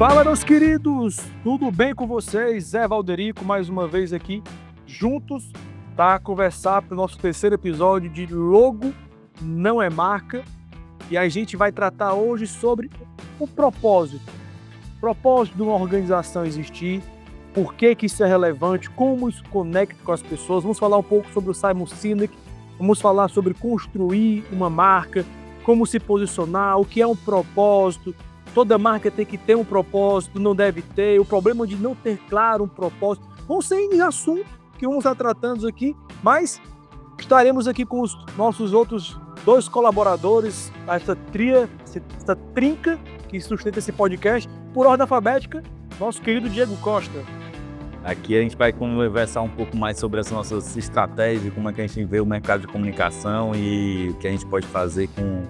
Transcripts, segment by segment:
Fala, meus queridos! Tudo bem com vocês? Zé Valderico, mais uma vez aqui, juntos, para conversar para o nosso terceiro episódio de Logo Não é Marca. E a gente vai tratar hoje sobre o propósito. Propósito de uma organização existir, por que isso é relevante, como isso conecta com as pessoas. Vamos falar um pouco sobre o Simon Sinek, vamos falar sobre construir uma marca, como se posicionar, o que é um propósito. Toda marca tem que ter um propósito, não deve ter. O problema de não ter claro um propósito. Vão ser em assuntos que vamos estar tratando aqui, mas estaremos aqui com os nossos outros dois colaboradores, essa trinca que sustenta esse podcast, por ordem alfabética, nosso querido Diego Costa. Aqui a gente vai conversar um pouco mais sobre as nossas estratégias, como é que a gente vê o mercado de comunicação e o que a gente pode fazer com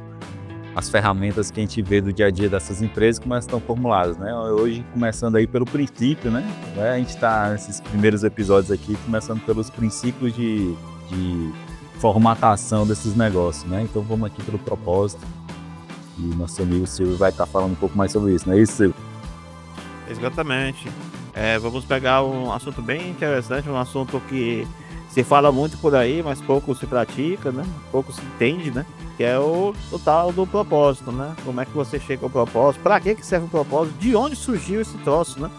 as ferramentas que a gente vê do dia a dia dessas empresas, como elas estão formuladas, né? Hoje, começando aí pelo princípio, né? A gente está nesses primeiros episódios aqui, começando pelos princípios de formatação desses negócios, né? Então vamos aqui pelo propósito e nosso amigo Silvio vai estar falando um pouco mais sobre isso, não é isso, Silvio? Exatamente. Vamos pegar um assunto bem interessante, um assunto que se fala muito por aí, mas pouco se pratica, né? Pouco se entende, né? Que é o tal do propósito, né? Como é que você chega ao propósito? Para que serve o propósito? De onde surgiu esse troço, né?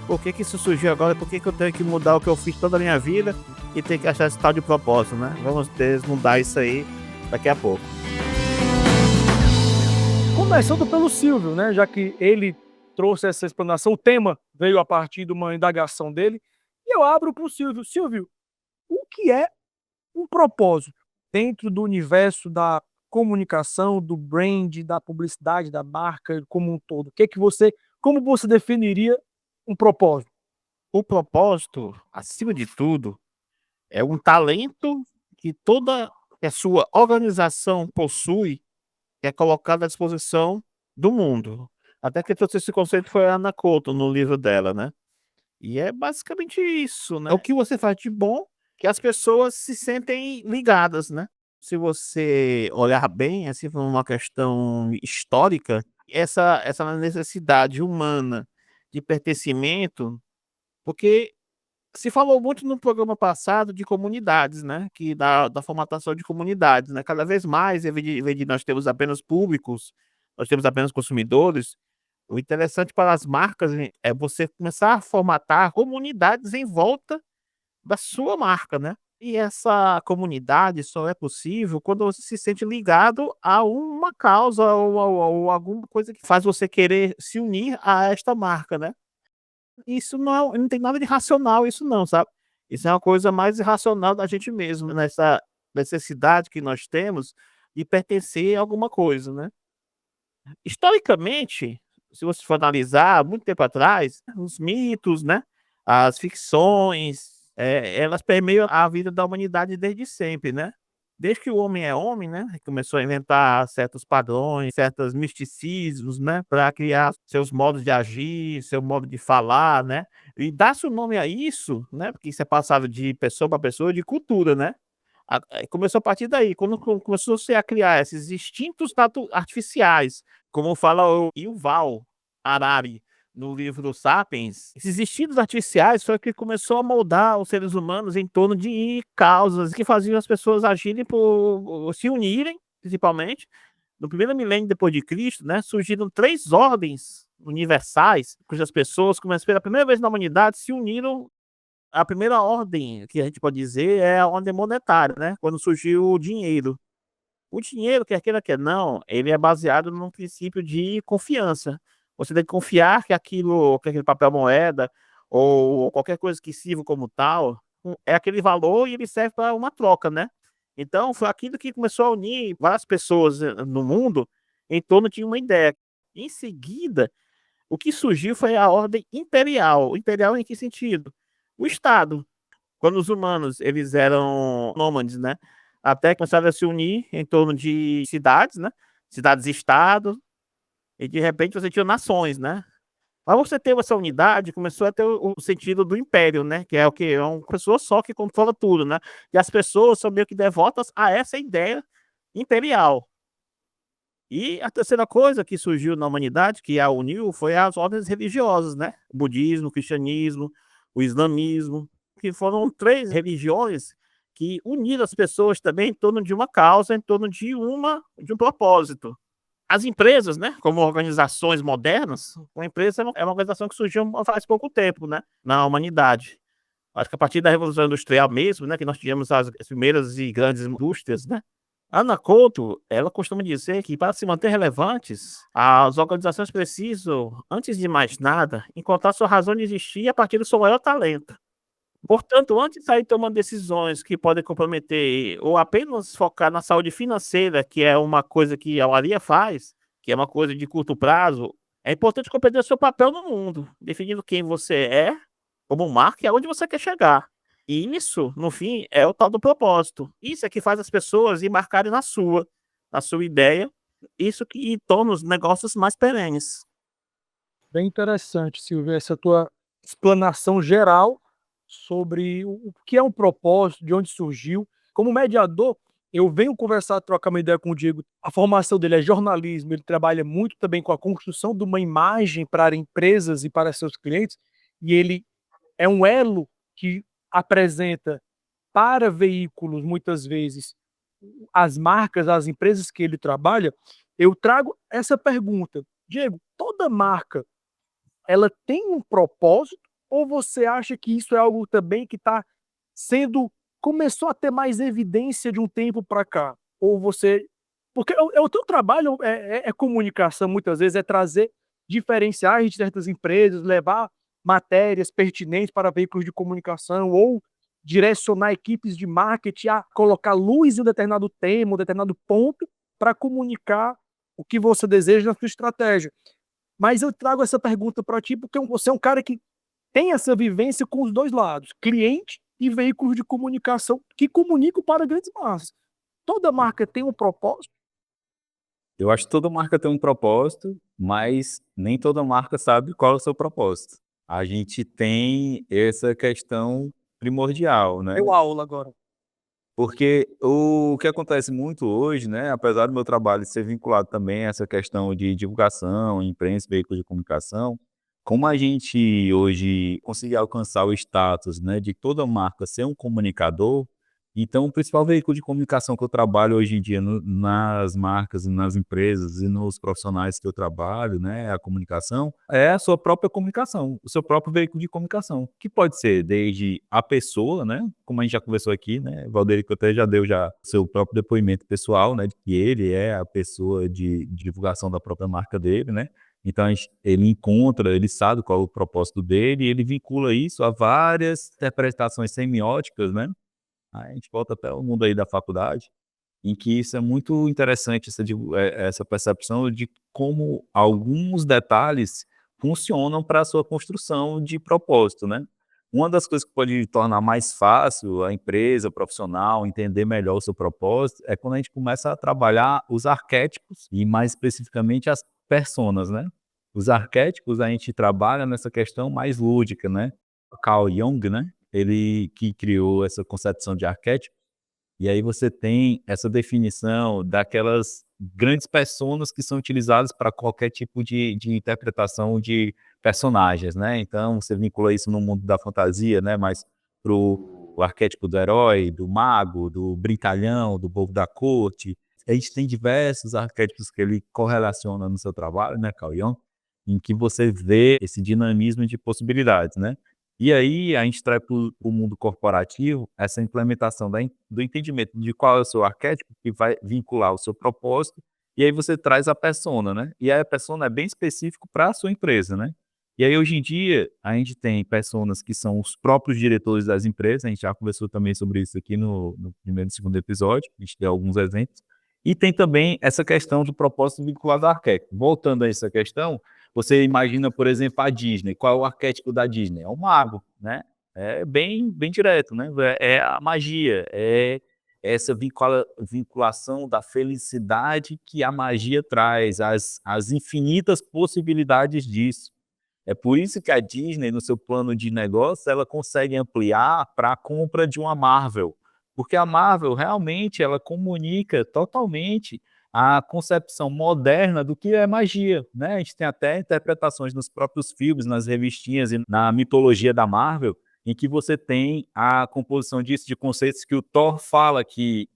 Por que isso surgiu agora? Por que eu tenho que mudar o que eu fiz toda a minha vida e ter que achar esse tal de propósito, né? Vamos desmudar isso aí daqui a pouco. Começando pelo Silvio, né? Já que ele trouxe essa explanação, o tema veio a partir de uma indagação dele, e eu abro para o Silvio. Silvio, o que é um propósito dentro do universo da comunicação, do brand, da publicidade, da marca como um todo? Como você definiria um propósito? O propósito, acima de tudo, é um talento que toda a sua organização possui, que é colocado à disposição do mundo. Até que trouxe esse conceito foi a Anna Couto no livro dela, né? E é basicamente isso, né? É o que você faz de bom que as pessoas se sentem ligadas, né? Se você olhar bem, assim, por uma questão histórica, essa necessidade humana de pertencimento, porque se falou muito no programa passado de comunidades, né? Que da formatação de comunidades, né? Cada vez mais, em vez de nós termos apenas públicos, nós temos apenas consumidores. O interessante para as marcas é você começar a formatar comunidades em volta da sua marca, né? E essa comunidade só é possível quando você se sente ligado a uma causa ou alguma coisa que faz você querer se unir a esta marca, né? Isso não tem nada de racional isso não, sabe? Isso é uma coisa mais irracional da gente mesmo, nessa necessidade que nós temos de pertencer a alguma coisa, né? Historicamente, se você for analisar, muito tempo atrás, os mitos, né, as ficções, elas permeiam a vida da humanidade desde sempre, né. Desde que o homem é homem, né, começou a inventar certos padrões, certos misticismos, né, para criar seus modos de agir, seu modo de falar, né, e dar-se o nome a isso, né, porque isso é passado de pessoa para pessoa, de cultura, né. Começou a partir daí, quando começou-se a criar esses instintos artificiais, como fala o Yuval Harari no livro Sapiens, esses instintos artificiais foi o que começou a moldar os seres humanos em torno de causas que faziam as pessoas agirem por se unirem, principalmente. No primeiro milênio depois de Cristo, né, surgiram 3 ordens universais, cujas pessoas pela primeira vez na humanidade se uniram. A primeira ordem que a gente pode dizer é a ordem monetária, né, quando surgiu o dinheiro. O dinheiro, quer queira, quer não, ele é baseado num princípio de confiança. Você tem que confiar que aquele papel moeda ou qualquer coisa que sirva como tal, é aquele valor e ele serve para uma troca, né. Então foi aquilo que começou a unir várias pessoas, no mundo em torno de uma ideia. Em seguida, o que surgiu foi a ordem imperial. Imperial em que sentido? O Estado. Quando os humanos eles eram nômades, né, até começaram a se unir em torno de cidades, né, cidades-estado, e de repente você tinha nações, né. Para você ter essa unidade, começou a ter o sentido do império, né, que é o quê? É uma pessoa só que controla tudo, né, e as pessoas são meio que devotas a essa ideia imperial. E a terceira coisa que surgiu na humanidade, que a uniu, foi as ordens religiosas, né? O budismo, o cristianismo, o islamismo, que foram 3 religiões que uniram as pessoas também em torno de uma causa, em torno de um propósito. As empresas, né, como organizações modernas, uma empresa é uma organização que surgiu faz pouco tempo, né, na humanidade. Acho que a partir da Revolução Industrial mesmo, né, que nós tivemos as primeiras e grandes indústrias, né. A Ana Couto, ela costuma dizer que para se manter relevantes, as organizações precisam, antes de mais nada, encontrar sua razão de existir a partir do seu maior talento. Portanto, antes de sair tomando decisões que podem comprometer ou apenas focar na saúde financeira, que é uma coisa que a maioria faz, que é uma coisa de curto prazo, é importante compreender o seu papel no mundo, definindo quem você é como marca e aonde você quer chegar. E isso, no fim, é o tal do propósito. Isso é que faz as pessoas embarcarem na sua ideia, isso que torna os negócios mais perenes. Bem interessante, Silvia, essa tua explanação geral sobre o que é um propósito, de onde surgiu. Como mediador, eu venho conversar, trocar uma ideia com o Diego. A formação dele é jornalismo, ele trabalha muito também com a construção de uma imagem para empresas e para seus clientes, e ele é um elo que apresenta para veículos, muitas vezes, as marcas, as empresas que ele trabalha. Eu trago essa pergunta: Diego, toda marca ela tem um propósito, ou você acha que isso é algo também que está sendo começou a ter mais evidência de um tempo para cá? Ou você porque o teu trabalho é comunicação, muitas vezes, é trazer diferenciais de certas empresas, levar matérias pertinentes para veículos de comunicação ou direcionar equipes de marketing a colocar luz em um determinado tema, um determinado ponto, para comunicar o que você deseja na sua estratégia. Mas eu trago essa pergunta para ti, porque você é um cara que tem essa vivência com os 2 lados, cliente e veículos de comunicação que comunicam para grandes massas. Toda marca tem um propósito? Eu acho que toda marca tem um propósito, mas nem toda marca sabe qual é o seu propósito. A gente tem essa questão primordial, né? Deu aula agora. Porque o que acontece muito hoje, né, apesar do meu trabalho ser vinculado também a essa questão de divulgação, imprensa, veículos de comunicação, como a gente hoje conseguir alcançar o status, né, de toda marca ser um comunicador, então o principal veículo de comunicação que eu trabalho hoje em dia nas marcas, nas empresas e nos profissionais que eu trabalho, né, a comunicação, é a sua própria comunicação, o seu próprio veículo de comunicação, que pode ser desde a pessoa, né, como a gente já conversou aqui, né, Valderico até já deu já seu próprio depoimento pessoal, né, de que ele é a pessoa de divulgação da própria marca dele, né, então ele encontra, ele sabe qual é o propósito dele e ele vincula isso a várias interpretações semióticas, né, aí a gente volta até o mundo aí da faculdade, em que isso é muito interessante, essa percepção de como alguns detalhes funcionam para a sua construção de propósito, né. Uma das coisas que pode tornar mais fácil a empresa, o profissional, entender melhor o seu propósito, é quando a gente começa a trabalhar os arquétipos e mais especificamente as personas, né. Os arquétipos a gente trabalha nessa questão mais lúdica, né. O Carl Jung, né, ele que criou essa concepção de arquétipo, e aí você tem essa definição daquelas grandes personas que são utilizadas para qualquer tipo de interpretação de personagens, né. Então você vincula isso no mundo da fantasia, né, mas para o arquétipo do herói, do mago, do brincalhão, do bobo da corte. A gente tem diversos arquétipos que ele correlaciona no seu trabalho, né, Carl Jung, em que você vê esse dinamismo de possibilidades, né. E aí a gente traz para o mundo corporativo essa implementação do entendimento de qual é o seu arquétipo, que vai vincular o seu propósito, e aí você traz a persona, né. E aí a persona é bem específico para a sua empresa, né. E aí hoje em dia, a gente tem personas que são os próprios diretores das empresas, a gente já conversou também sobre isso aqui no primeiro e segundo episódio, a gente deu alguns exemplos, e tem também essa questão do propósito vinculado ao arquétipo. Voltando a essa questão, você imagina, por exemplo, a Disney. Qual é o arquétipo da Disney? É o mago, né? É bem direto, né? É a magia, é essa vinculação da felicidade que a magia traz, as infinitas possibilidades disso. É por isso que a Disney, no seu plano de negócio, ela consegue ampliar para a compra de uma Marvel, porque a Marvel realmente ela comunica totalmente a concepção moderna do que é magia, né? A gente tem até interpretações nos próprios filmes, nas revistinhas e na mitologia da Marvel, em que você tem a composição disso de conceitos que o Thor fala que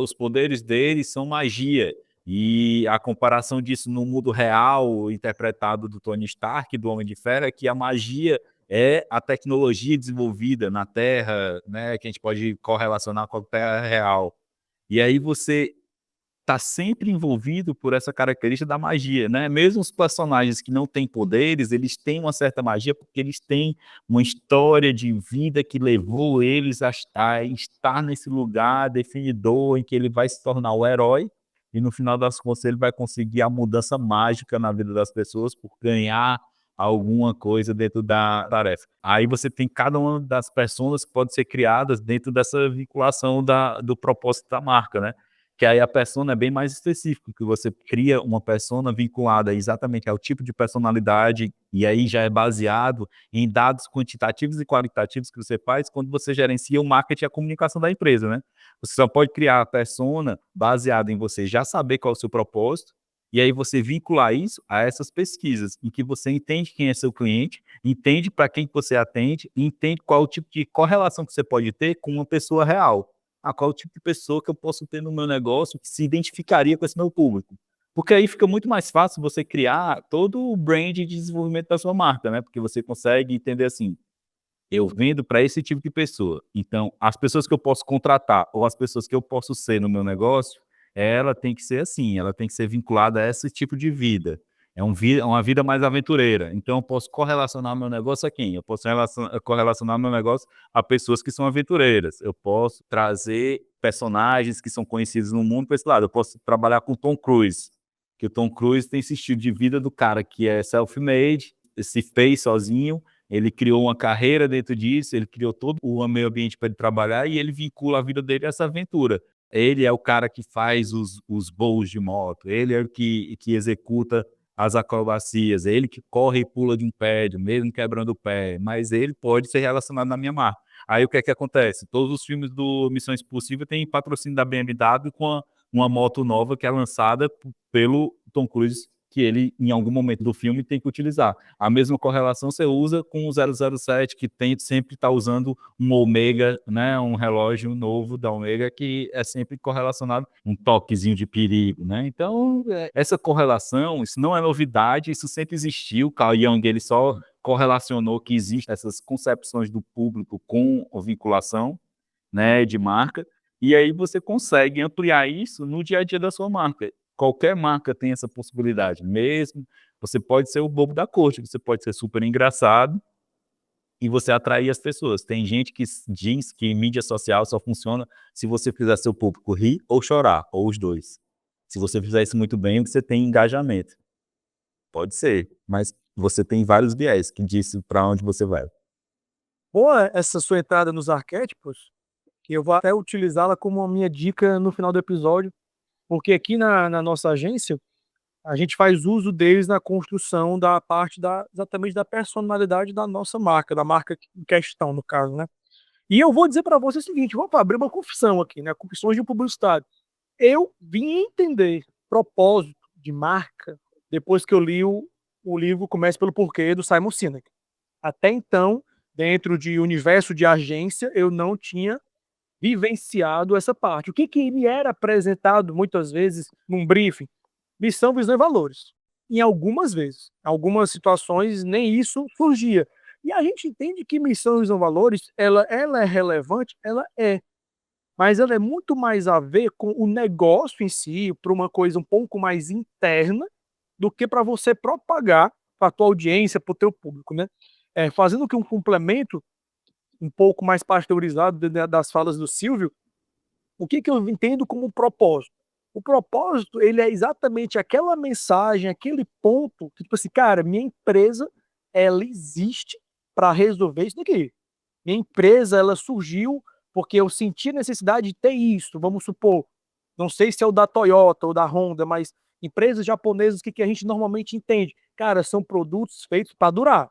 os poderes dele são magia. E a comparação disso no mundo real, interpretado do Tony Stark, do Homem de Ferro, é que a magia é a tecnologia desenvolvida na Terra, né, que a gente pode correlacionar com a Terra real. E aí você está sempre envolvido por essa característica da magia, né? Mesmo os personagens que não têm poderes, eles têm uma certa magia porque eles têm uma história de vida que levou eles a estar nesse lugar definidor em que ele vai se tornar o herói e no final das contas ele vai conseguir a mudança mágica na vida das pessoas por ganhar alguma coisa dentro da tarefa. Aí você tem cada uma das personas que podem ser criadas dentro dessa vinculação do propósito da marca, né? Que aí a persona é bem mais específico, que você cria uma persona vinculada exatamente ao tipo de personalidade, e aí já é baseado em dados quantitativos e qualitativos que você faz quando você gerencia o marketing e a comunicação da empresa, né? Você só pode criar a persona baseada em você já saber qual é o seu propósito, e aí você vincular isso a essas pesquisas, em que você entende quem é seu cliente, entende para quem você atende, e entende qual é o tipo de correlação que você pode ter com uma pessoa real. Qual é o tipo de pessoa que eu posso ter no meu negócio que se identificaria com esse meu público. Porque aí fica muito mais fácil você criar todo o brand de desenvolvimento da sua marca, né? Porque você consegue entender assim, eu vendo para esse tipo de pessoa. Então, as pessoas que eu posso contratar ou as pessoas que eu posso ser no meu negócio, ela tem que ser assim, ela tem que ser vinculada a esse tipo de vida. Uma vida mais aventureira. Então, eu posso correlacionar meu negócio a quem? Eu posso correlacionar meu negócio a pessoas que são aventureiras. Eu posso trazer personagens que são conhecidos no mundo para esse lado. Eu posso trabalhar com Tom Cruise, que o Tom Cruise tem esse estilo de vida do cara que é self-made, se fez sozinho, ele criou uma carreira dentro disso, ele criou todo o meio ambiente para ele trabalhar e ele vincula a vida dele a essa aventura. Ele é o cara que faz os voos de moto, ele é o que executa as acrobacias, é ele que corre e pula de um prédio, mesmo quebrando o pé, mas ele pode ser relacionado na minha marca. Aí o que é que acontece? Todos os filmes do Missão Impossível têm patrocínio da BMW com uma moto nova que é lançada pelo Tom Cruise, que ele, em algum momento do filme, tem que utilizar. A mesma correlação você usa com o 007, que sempre está usando um Omega, né, um relógio novo da Omega, que é sempre correlacionado um toquezinho de perigo, né? Então, essa correlação, isso não é novidade, isso sempre existiu. Carl Jung, ele só correlacionou que existem essas concepções do público com a vinculação, né, de marca, e aí você consegue ampliar isso no dia a dia da sua marca. Qualquer marca tem essa possibilidade, mesmo você pode ser o bobo da corte, você pode ser super engraçado e você atrair as pessoas. Tem gente que diz que mídia social só funciona se você fizer seu público rir ou chorar, ou os dois. Se você fizer isso muito bem, você tem engajamento. Pode ser, mas você tem vários viés que diz para onde você vai. Boa essa sua entrada nos arquétipos, que eu vou até utilizá-la como a minha dica no final do episódio, porque aqui na nossa agência, a gente faz uso deles na construção da parte exatamente da personalidade da nossa marca, da marca em questão, no caso, né. E eu vou dizer para você o seguinte, vou abrir uma confissão aqui, né, confissões de um publicitário. Eu vim entender propósito de marca depois que eu li o livro Comece pelo Porquê, do Simon Sinek. Até então, dentro de universo de agência, eu não tinha vivenciado essa parte. O que que me era apresentado muitas vezes num briefing? Missão, visão e valores. Em algumas vezes, algumas situações nem isso surgia. E a gente entende que missão, visão, valores, ela é relevante, ela é, mas ela é muito mais a ver com o negócio em si, para uma coisa um pouco mais interna, do que para você propagar para a tua audiência, para o teu público, né. Fazendo que um complemento um pouco mais pasteurizado das falas do Silvio, o que que eu entendo como propósito? O propósito, ele é exatamente aquela mensagem, aquele ponto que, tipo assim, cara, minha empresa, ela existe para resolver isso daqui. Minha empresa, ela surgiu porque eu senti a necessidade de ter isso, vamos supor, não sei se é o da Toyota ou da Honda, mas empresas japonesas, o que que a gente normalmente entende? Cara, são produtos feitos para durar.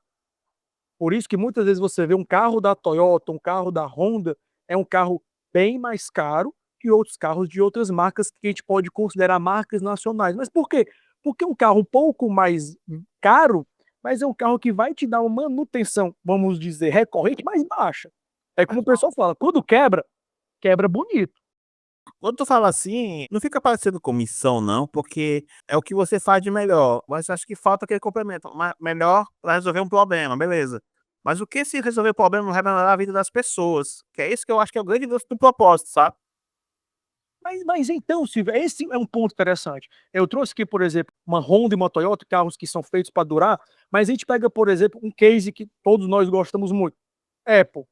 Por isso que muitas vezes você vê um carro da Toyota, um carro da Honda, é um carro bem mais caro, que outros carros de outras marcas que a gente pode considerar marcas nacionais. Mas por quê? Porque é um carro um pouco mais caro, mas é um carro que vai te dar uma manutenção, vamos dizer, recorrente mais baixa. É como o pessoal fala, quando quebra, quebra bonito. Quando tu fala assim, não fica parecendo comissão, não, porque é o que você faz de melhor. Mas acho que falta aquele complemento. Melhor para resolver um problema, beleza. Mas o que se resolver o problema não vai melhorar a vida das pessoas? Que é isso que eu acho que é o grande lance do propósito, sabe? Mas então, Silvio, esse é um ponto interessante. Eu trouxe aqui, por exemplo, uma Honda e uma Toyota, carros que são feitos para durar, mas a gente pega, por exemplo, um case que todos nós gostamos muito, Apple.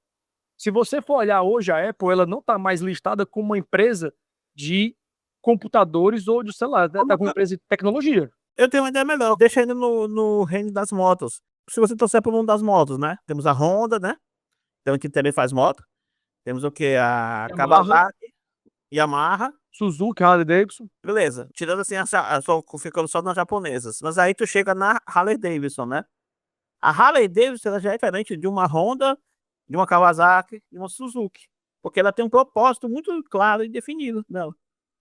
Se você for olhar hoje, a Apple ela não está mais listada como uma empresa de computadores ou de celular, está como uma empresa de tecnologia. Eu tenho uma ideia melhor. Deixa ainda no reino das motos. Se você torcer pro mundo das motos, né? Temos a Honda, né? Então, que também faz moto. Temos o que? A Yamaha. Kawasaki, Yamaha. Suzuki, Harley Davidson. Beleza. Tirando assim, ficando só nas japonesas. Mas aí tu chega na Harley Davidson, né? A Harley Davidson ela já é diferente de uma Honda, de uma Kawasaki, de uma Suzuki. Porque ela tem um propósito muito claro e definido nela.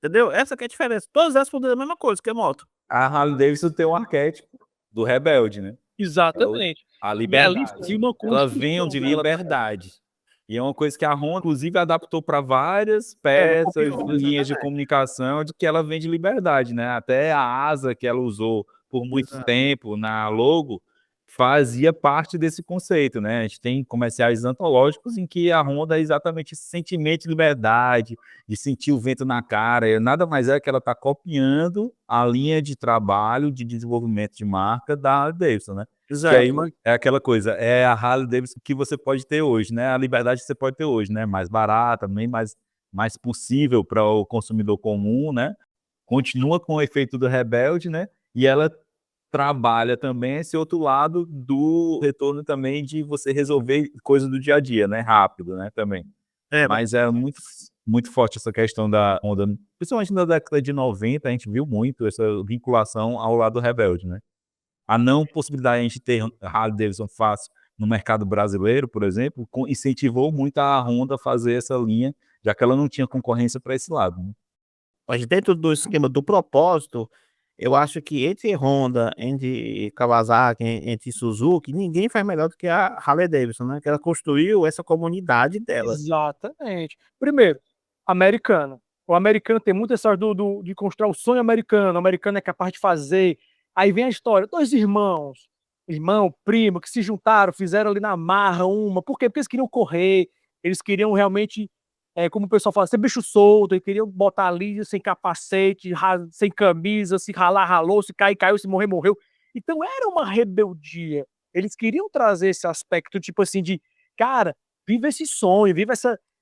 Entendeu? Essa que é a diferença. Todas elas fazem a mesma coisa, que é moto. A Harley Davidson tem um arquétipo do rebelde, né? Exatamente. A E ali liberdade. foi uma Ela construção vem de dela. liberdade. E é uma coisa que a Honda, inclusive, adaptou para várias peças, copiou, linhas de exatamente. comunicação, de que ela vem de liberdade, né? Até a asa que ela usou por muito Exato. tempo na logo fazia parte desse conceito, né? A gente tem comerciais antológicos em que a Honda é exatamente esse sentimento de liberdade, de sentir o vento na cara. E nada mais é que ela está copiando a linha de trabalho, de desenvolvimento de marca da Harley Davidson, né? Que aí Exato. é aquela coisa, é a Harley Davidson que você pode ter hoje, né? A liberdade que você pode ter hoje, né? Mais barata, também mais possível para o consumidor comum, né? Continua com o efeito do rebelde, né? E ela trabalha também esse outro lado do retorno também de você resolver coisas do dia a dia, né? Rápido, né? Também. É, Mas é muito forte essa questão da Honda, principalmente na década de 90, a gente viu muito essa vinculação ao lado rebelde, né? A não possibilidade de a gente ter Harley Davidson fácil no mercado brasileiro, por exemplo, incentivou muito a Honda a fazer essa linha, já que ela não tinha concorrência para esse lado, né? mas dentro do esquema do propósito, eu acho que entre Honda, entre Kawasaki, entre Suzuki, ninguém faz melhor do que a Harley Davidson, né? Que ela construiu essa comunidade dela. Exatamente. Primeiro, americana. O americano tem muito essa de construir o sonho americano. O americano é capaz de fazer. Aí vem a história, dois irmãos, irmão, primo, que se juntaram, fizeram ali na marra uma. Por quê? Porque eles queriam correr, eles queriam realmente, como o pessoal fala, ser bicho solto, eles queriam botar ali sem capacete, sem camisa, se ralar, ralou, se cair, caiu, se morrer, morreu. Então era uma rebeldia. Eles queriam trazer esse aspecto, tipo assim, de, cara, viva esse sonho, viva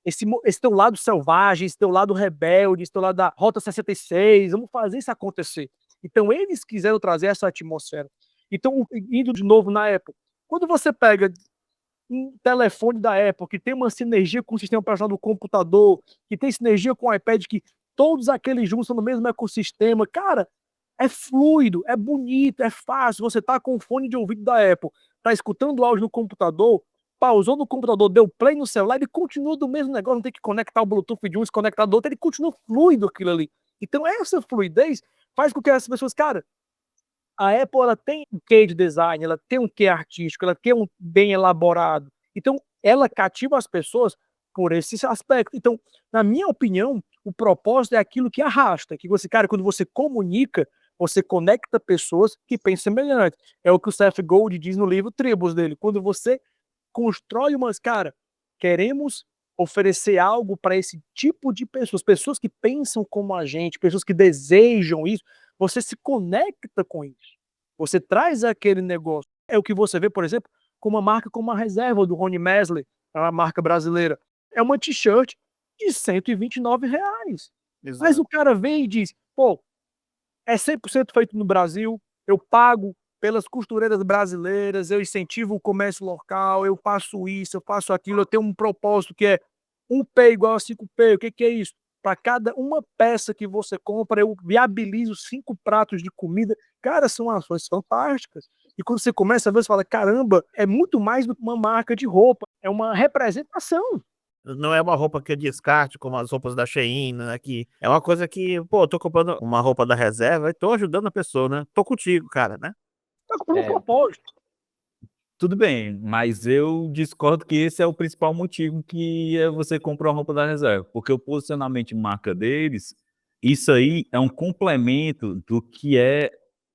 esse teu lado selvagem, esse teu lado rebelde, esse teu lado da Rota 66, vamos fazer isso acontecer. Então eles quiseram trazer essa atmosfera. Então, indo de novo na Apple, quando você pega um telefone da Apple que tem uma sinergia com o sistema operacional do computador, que tem sinergia com o iPad, que todos aqueles juntos são no mesmo ecossistema, cara, é fluido, é bonito, é fácil. Você tá com o fone de ouvido da Apple, tá escutando áudio no computador, pausou no computador, deu play no celular, ele continua do mesmo negócio, não tem que conectar o Bluetooth de um, se conectar do outro, ele continua fluido aquilo ali. Então essa fluidez faz com que as pessoas, cara, a Apple ela tem um quê de design, ela tem um quê artístico, ela tem um bem elaborado. Então ela cativa as pessoas por esse aspecto. Então, na minha opinião, o propósito é aquilo que arrasta, que você, cara, quando você comunica, você conecta pessoas que pensam semelhante. É o que o Seth Godin diz no livro Tribos dele. Quando você constrói umas, cara, queremos oferecer algo para esse tipo de pessoas, pessoas que pensam como a gente, pessoas que desejam isso, você se conecta com isso. Você traz aquele negócio. É o que você vê, por exemplo, com uma marca como a Reserva do Rony Mesler, é uma marca brasileira. É uma t-shirt de R$ 129. Mas o cara vem e diz, pô, é 100% feito no Brasil, eu pago pelas costureiras brasileiras, eu incentivo o comércio local, eu faço isso, eu faço aquilo, eu tenho um propósito que é 1P igual a 5P. O que que é isso? Para cada uma peça que você compra, eu viabilizo 5 pratos de comida. Cara, são ações fantásticas. E quando você começa a ver, você fala, caramba, é muito mais do que uma marca de roupa, é uma representação. Não é uma roupa que eu descarte, como as roupas da Shein, né? Que é uma coisa que, pô, eu tô comprando uma roupa da reserva e tô ajudando a pessoa, né? Tô contigo, cara, né? Tá com um É, propósito. tudo bem, mas eu discordo que esse é o principal motivo que você compra uma roupa da reserva, porque o posicionamento de marca deles, isso aí é um complemento do que é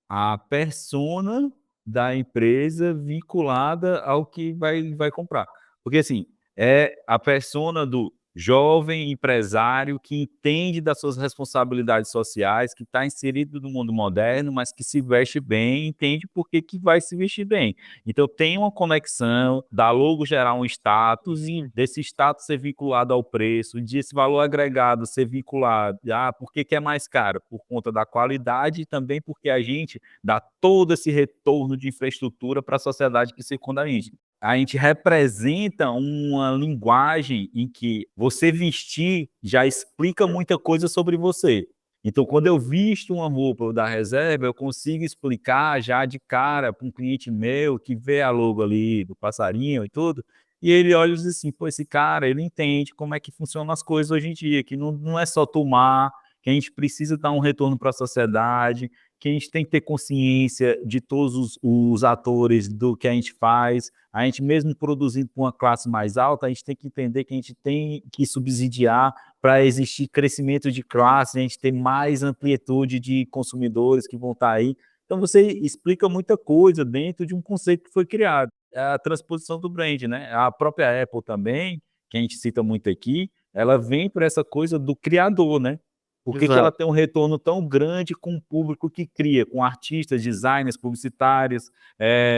a persona da empresa vinculada ao que vai comprar. Porque assim, é a persona do jovem empresário que entende das suas responsabilidades sociais, que está inserido no mundo moderno, mas que se veste bem, entende por que que vai se vestir bem. Então tem uma conexão, da logo gerar um status, desse status ser vinculado ao preço, desse valor agregado ser vinculado, por que que é mais caro? Por conta da qualidade e também porque a gente dá todo esse retorno de infraestrutura para a sociedade que circunda a gente. A gente representa uma linguagem em que você vestir já explica muita coisa sobre você. Então, quando eu visto uma roupa da reserva, eu consigo explicar já de cara para um cliente meu que vê a logo ali do passarinho e tudo, e ele olha e diz assim, pô, esse cara, ele entende como é que funcionam as coisas hoje em dia, que não é só tomar, que a gente precisa dar um retorno para a sociedade, que a gente tem que ter consciência de todos os atores do que a gente faz. A gente mesmo produzindo para uma classe mais alta, a gente tem que entender que a gente tem que subsidiar para existir crescimento de classe, a gente ter mais amplitude de consumidores que vão estar aí. Então você explica muita coisa dentro de um conceito que foi criado. É a transposição do brand, né? A própria Apple também, que a gente cita muito aqui, ela vem por essa coisa do criador, né? Por que que ela Exato. tem um retorno tão grande com o público que cria, com artistas, designers, publicitários,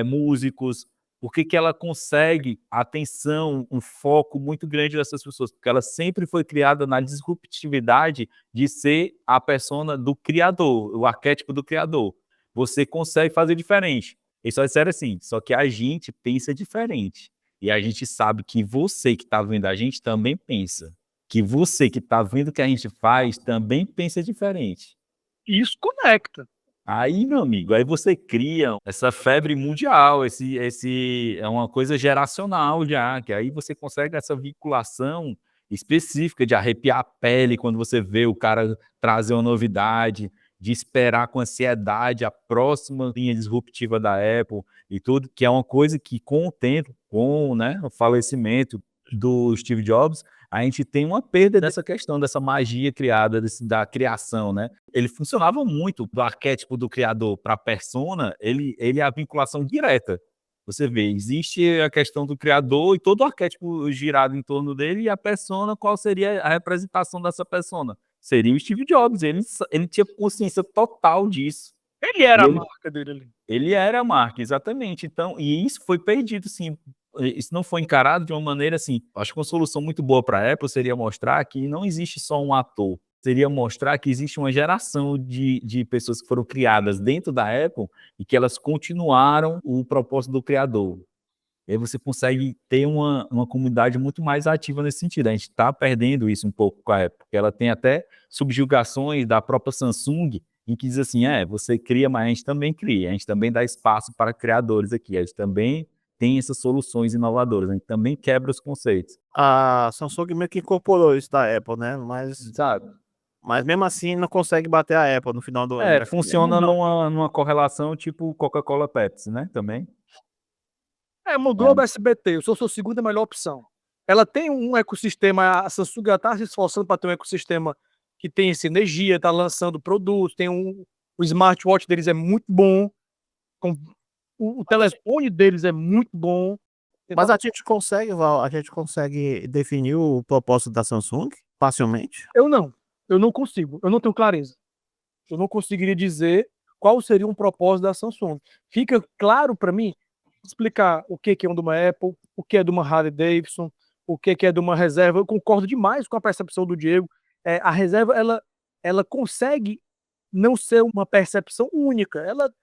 músicos? Por que que ela consegue atenção, um foco muito grande dessas pessoas? Porque ela sempre foi criada na disruptividade de ser a persona do criador, o arquétipo do criador. Você consegue fazer diferente. Eles só disseram assim, só que a gente pensa diferente. E a gente sabe que você que está vendo a gente também pensa que você que está vendo o que a gente faz também pensa diferente. Isso conecta. Aí, meu amigo, aí você cria essa febre mundial, esse é uma coisa geracional já, que aí você consegue essa vinculação específica de arrepiar a pele quando você vê o cara trazer uma novidade, de esperar com ansiedade a próxima linha disruptiva da Apple e tudo, que é uma coisa que com o tempo, com, né, o falecimento do Steve Jobs, a gente tem uma perda dessa questão, dessa magia criada, da criação, né? Ele funcionava muito do arquétipo do criador para a persona, ele é a vinculação direta. Você vê, existe a questão do criador e todo o arquétipo girado em torno dele, e a persona, qual seria a representação dessa persona? Seria o Steve Jobs, ele tinha consciência total disso. Ele era E a ele marca dele ali. ele era a marca, exatamente. Então, e isso foi perdido, assim. Isso não foi encarado de uma maneira assim. Acho que uma solução muito boa para a Apple seria mostrar que não existe só um ator. Seria mostrar que existe uma geração de pessoas que foram criadas dentro da Apple e que elas continuaram o propósito do criador. E aí você consegue ter uma comunidade muito mais ativa nesse sentido. A gente está perdendo isso um pouco com a Apple, porque ela tem até subjugações da própria Samsung, em que diz assim, você cria, mas a gente também cria, a gente também dá espaço para criadores aqui, a gente também tem essas soluções inovadoras, a gente também quebra os conceitos, A Samsung meio que incorporou isso da Apple, né? sabe? Mas mesmo assim não consegue bater a Apple no final do ano, né? Funciona numa correlação tipo Coca-Cola Pepsi, né? Também. O É, Globo SBT, eu sou sua segunda melhor opção. Ela tem um ecossistema, a Samsung já tá se esforçando para ter um ecossistema que tem sinergia, tá lançando produtos, o smartwatch deles é muito bom, com o telefone deles é muito bom. Mas Então, a gente consegue, Val, a gente consegue definir o propósito da Samsung facilmente? eu não consigo, eu não tenho clareza. Eu não conseguiria dizer qual seria um propósito da Samsung. Fica claro para mim explicar o que que é de uma Apple, o que é de uma Harley Davidson, o que que é de uma reserva. Eu concordo demais com a percepção do Diego. A reserva ela consegue não ser uma percepção única.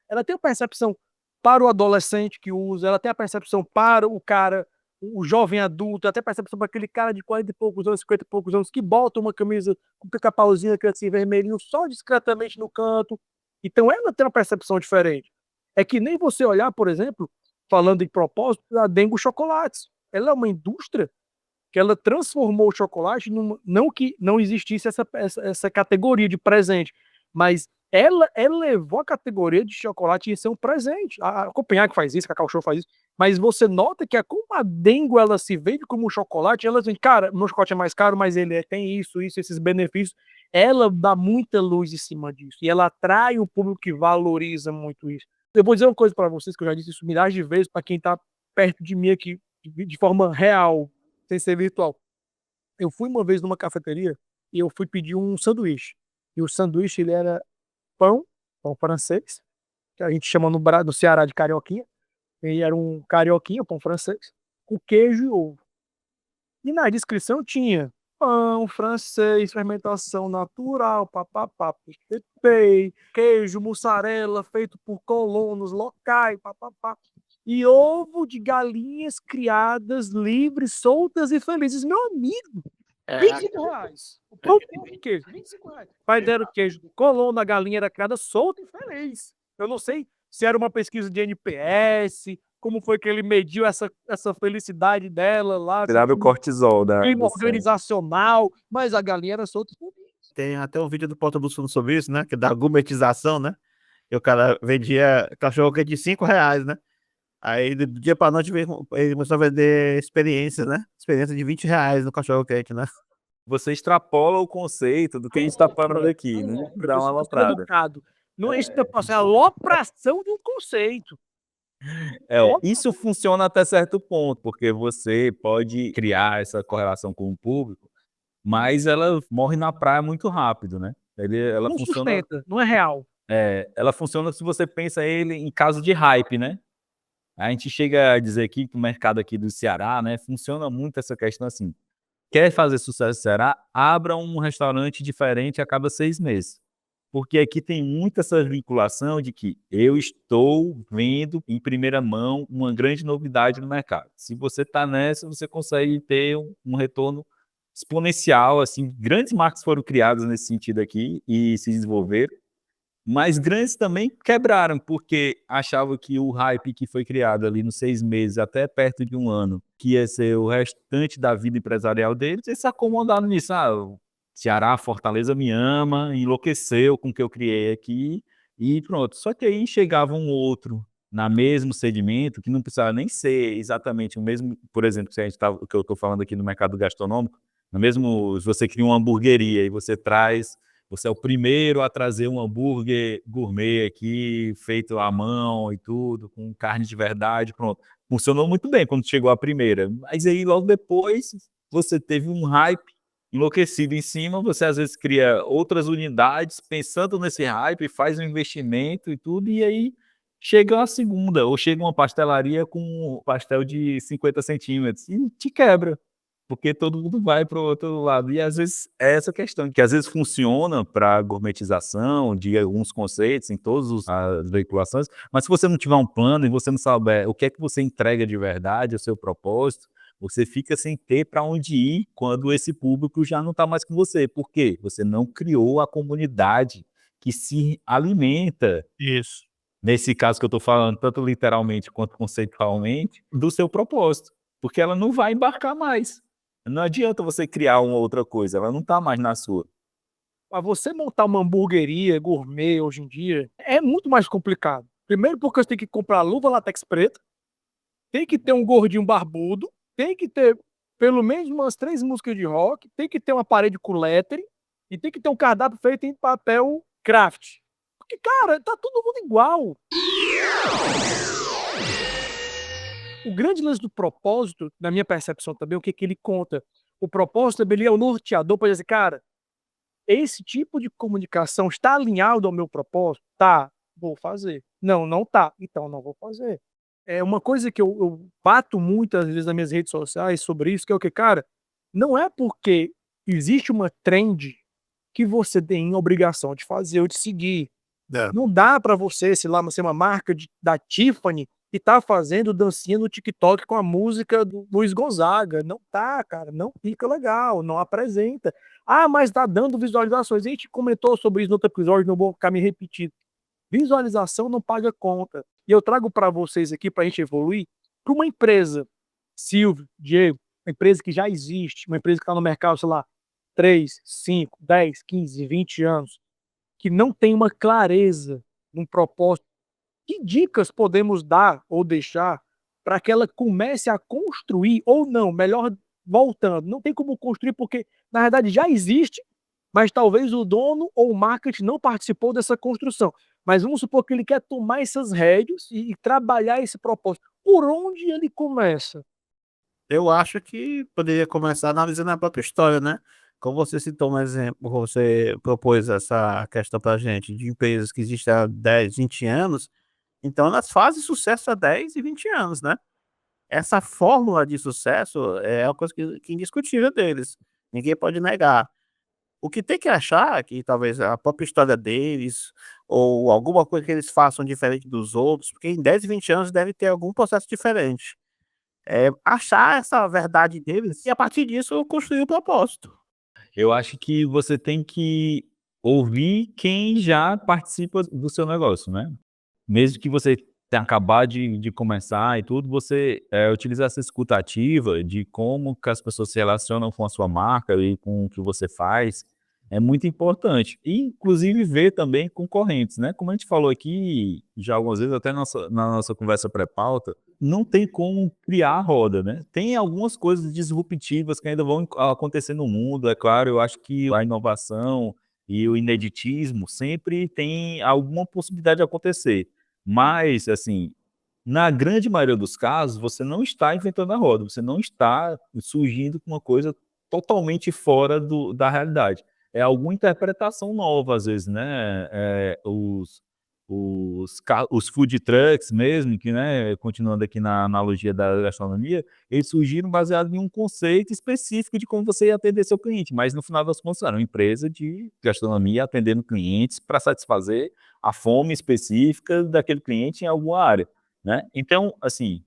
Ela tem a percepção para o adolescente que usa, ela tem a percepção para o cara, o jovem adulto, até a percepção para aquele cara de 40 e poucos anos, 50 e poucos anos, que bota uma camisa com pica-pauzinho, aquele assim, vermelhinho, só discretamente no canto. Então ela tem uma percepção diferente. É que nem você olhar, por exemplo, falando em propósito, a Dengo Chocolates. Ela é uma indústria que ela transformou o chocolate não que não existisse essa categoria de presente, mas ela elevou a categoria de chocolate em ser um presente. A Copenhague faz isso, a Cacau Show faz isso, mas você nota que como a Dengo ela se vende como um chocolate, ela diz, cara, meu chocolate é mais caro, mas ele tem isso, esses benefícios. Ela dá muita luz em cima disso e ela atrai o público que valoriza muito isso. Eu vou dizer uma coisa para vocês, que eu já disse isso milhares de vezes, para quem está perto de mim aqui, de forma real, sem ser virtual. Eu fui uma vez numa cafeteria e eu fui pedir um sanduíche. E o sanduíche ele era pão francês, que a gente chama no Ceará de carioquinha. Ele era um carioquinha, pão francês, com queijo e ovo. E na descrição tinha pão francês, fermentação natural, papapá, pepei, queijo, mussarela, feito por colonos locais, papapá. E ovo de galinhas criadas, livres, soltas e felizes. Meu amigo, R$ 25. O pão com queijo, R$ 25. Pai deram queijo do colono, a galinha era criada solta e feliz. Eu não sei se era uma pesquisa de NPS, como foi que ele mediu essa felicidade dela lá, Tirava o cortisol clima do sangue. organizacional, mas a galinha era solta e feliz. Tem até um vídeo do Porta dos Fundos sobre isso, né? Que é da gourmetização, né? E o cara vendia cachorro quente de R$ 5, né? Aí do dia pra noite ele começou a vender experiências, né? Experiência de R$ 20 no cachorro quente, né? Você extrapola o conceito do que a gente está falando aqui, né? Dá uma aloprada. Não é isso que eu posso, é a alopração de um conceito. Isso funciona até certo ponto, porque você pode criar essa correlação com o público, mas ela morre na praia muito rápido, né? Ela Não funciona, sustenta, não é real. ela funciona se você pensa ele em caso de hype, né? A gente chega a dizer aqui que o mercado aqui do Ceará, né, funciona muito essa questão assim. Quer fazer sucesso no Ceará? Abra um restaurante diferente a cada 6 meses. Porque aqui tem muito essa vinculação de que eu estou vendo em primeira mão uma grande novidade no mercado. Se você está nessa, você consegue ter um retorno exponencial. Assim, grandes marcas foram criadas nesse sentido aqui e se desenvolveram, mas grandes também quebraram, porque achavam que o hype que foi criado ali nos 6 meses, até perto de um ano, que ia ser o restante da vida empresarial deles, eles se acomodaram nisso. O Ceará, Fortaleza me ama, enlouqueceu com o que eu criei aqui e pronto. Só que aí chegava um outro na mesmo segmento, que não precisava nem ser exatamente o mesmo, por exemplo, se a gente o que eu estou falando aqui no mercado gastronômico, no mesmo, se você cria uma hamburgueria e você é o primeiro a trazer um hambúrguer gourmet aqui, feito à mão e tudo, com carne de verdade, pronto. Funcionou muito bem quando chegou a primeira, mas aí logo depois você teve um hype enlouquecido em cima, você às vezes cria outras unidades pensando nesse hype, faz um investimento e tudo, e aí chega a segunda, ou chega uma pastelaria com um pastel de 50 centímetros e te quebra, porque todo mundo vai para o outro lado. E às vezes é essa questão, que às vezes funciona para a gourmetização de alguns conceitos em todas as veiculações, mas se você não tiver um plano e você não souber o que é que você entrega de verdade, o seu propósito, você fica sem ter para onde ir quando esse público já não está mais com você. Por quê? Você não criou a comunidade que se alimenta. Isso. Nesse caso que eu estou falando, tanto literalmente quanto conceitualmente, do seu propósito. Porque ela não vai embarcar mais. Não adianta você criar uma outra coisa, ela não está mais na sua. Para você montar uma hamburgueria gourmet hoje em dia, é muito mais complicado. Primeiro porque você tem que comprar luva látex preta, tem que ter um gordinho barbudo, tem que ter pelo menos umas 3 músicas de rock, tem que ter uma parede com lettering e tem que ter um cardápio feito em papel craft. Porque, cara, tá todo mundo igual. O grande lance do propósito, na minha percepção também, o que ele conta? O propósito ele é o norteador para dizer, cara, esse tipo de comunicação está alinhado ao meu propósito? Tá, vou fazer. Não, não tá, então não vou fazer. É uma coisa que eu bato muitas vezes nas minhas redes sociais sobre isso, que é o que, cara, não é porque existe uma trend que você tem obrigação de fazer ou de seguir. Não dá para você, sei lá, ser uma marca da Tiffany e tá fazendo dancinha no TikTok com a música do Luiz Gonzaga. Não tá, cara, não fica legal, não apresenta. Ah, mas tá dando visualizações. A gente comentou sobre isso no outro episódio, não vou ficar me repetindo. Visualização não paga conta. E eu trago para vocês aqui, para a gente evoluir, para uma empresa, Silvio, Diego, uma empresa que já existe, uma empresa que está no mercado, sei lá, 3, 5, 10, 15, 20 anos, que não tem uma clareza num propósito, que dicas podemos dar ou deixar para que ela comece a construir ou não, melhor voltando, não tem como construir porque na verdade já existe, mas talvez o dono ou o marketing não participou dessa construção. Mas vamos supor que ele quer tomar essas rédeas e trabalhar esse propósito. Por onde ele começa? Eu acho que poderia começar analisando a própria história, né? Como você citou um exemplo, você propôs essa questão pra gente de empresas que existem há 10, 20 anos, então elas fazem sucesso há 10 e 20 anos, né? Essa fórmula de sucesso é uma coisa que indiscutível deles, ninguém pode negar. O que tem que achar, que talvez a própria história deles, ou alguma coisa que eles façam diferente dos outros, porque em 10 e 20 anos deve ter algum processo diferente. Achar essa verdade deles e a partir disso construir o propósito. Eu acho que você tem que ouvir quem já participa do seu negócio, né. Mesmo que você tenha acabado de começar e tudo, você, utilizar essa escuta ativa de como que as pessoas se relacionam com a sua marca e com o que você faz, é muito importante. E inclusive ver também concorrentes, né. Como a gente falou aqui já algumas vezes, até na nossa conversa pré-pauta, não tem como criar a roda, né. Tem algumas coisas disruptivas que ainda vão acontecer no mundo, é claro, eu acho que a inovação e o ineditismo sempre tem alguma possibilidade de acontecer. Mas, assim, na grande maioria dos casos, você não está inventando a roda, você não está surgindo com uma coisa totalmente fora da realidade. É alguma interpretação nova, às vezes, né, os food trucks mesmo, que, né, continuando aqui na analogia da gastronomia, eles surgiram baseados em um conceito específico de como você ia atender seu cliente, mas no final das contas era uma empresa de gastronomia atendendo clientes para satisfazer a fome específica daquele cliente em alguma área, né. Então, assim,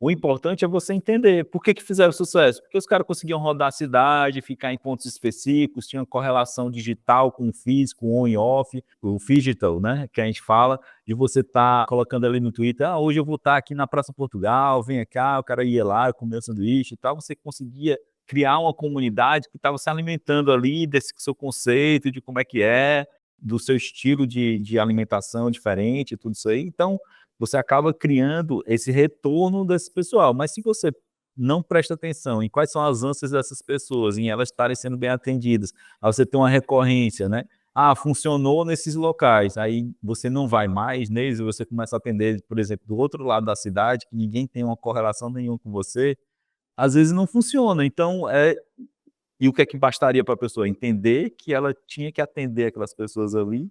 o importante é você entender por que fizeram sucesso, porque os caras conseguiam rodar a cidade, ficar em pontos específicos, tinha correlação digital com o físico, on e off, o phygital, né, que a gente fala, de você estar colocando ali no Twitter: "Ah, hoje eu vou estar aqui na Praça Portugal, venha cá", o cara ia lá, comia o sanduíche e tal, você conseguia criar uma comunidade que estava se alimentando ali desse seu conceito de como é, do seu estilo de alimentação diferente, tudo isso aí. Então, você acaba criando esse retorno desse pessoal, mas se você não presta atenção em quais são as ânsias dessas pessoas, em elas estarem sendo bem atendidas, aí você tem uma recorrência, né. Ah, funcionou nesses locais, aí você não vai mais neles, você começa a atender, por exemplo, do outro lado da cidade, que ninguém tem uma correlação nenhuma com você, às vezes não funciona. Então, e o que é que bastaria para a pessoa? Entender que ela tinha que atender aquelas pessoas ali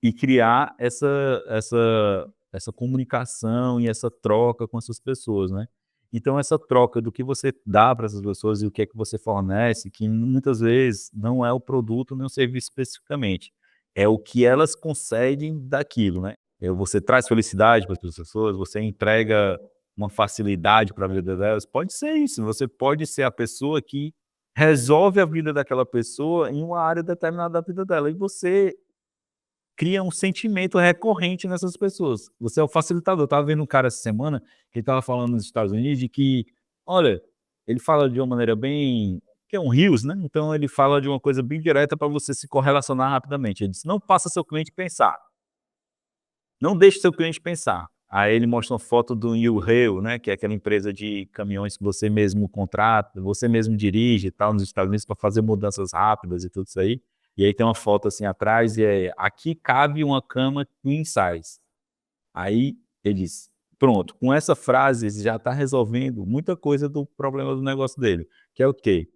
e criar essa comunicação e essa troca com essas pessoas, né. Então essa troca do que você dá para essas pessoas e o que é que você fornece, que muitas vezes não é o produto nem o serviço especificamente, é o que elas conseguem daquilo, né. Você traz felicidade para as pessoas, você entrega uma facilidade para a vida delas, pode ser isso, você pode ser a pessoa que resolve a vida daquela pessoa em uma área determinada da vida dela, e você cria um sentimento recorrente nessas pessoas. Você é o facilitador. Eu estava vendo um cara essa semana, que ele estava falando nos Estados Unidos de que, olha, ele fala de uma maneira bem que é um rios, né, então ele fala de uma coisa bem direta para você se correlacionar rapidamente. Ele disse: "Não faça seu cliente pensar, não deixe seu cliente pensar". Aí ele mostra uma foto do U-Haul, né, que é aquela empresa de caminhões que você mesmo contrata, você mesmo dirige e tal, nos Estados Unidos para fazer mudanças rápidas e tudo isso aí. E aí tem uma foto assim atrás e "aqui cabe uma cama queen size". Aí ele diz: "Pronto, com essa frase ele já está resolvendo muita coisa do problema do negócio dele", que é o quê?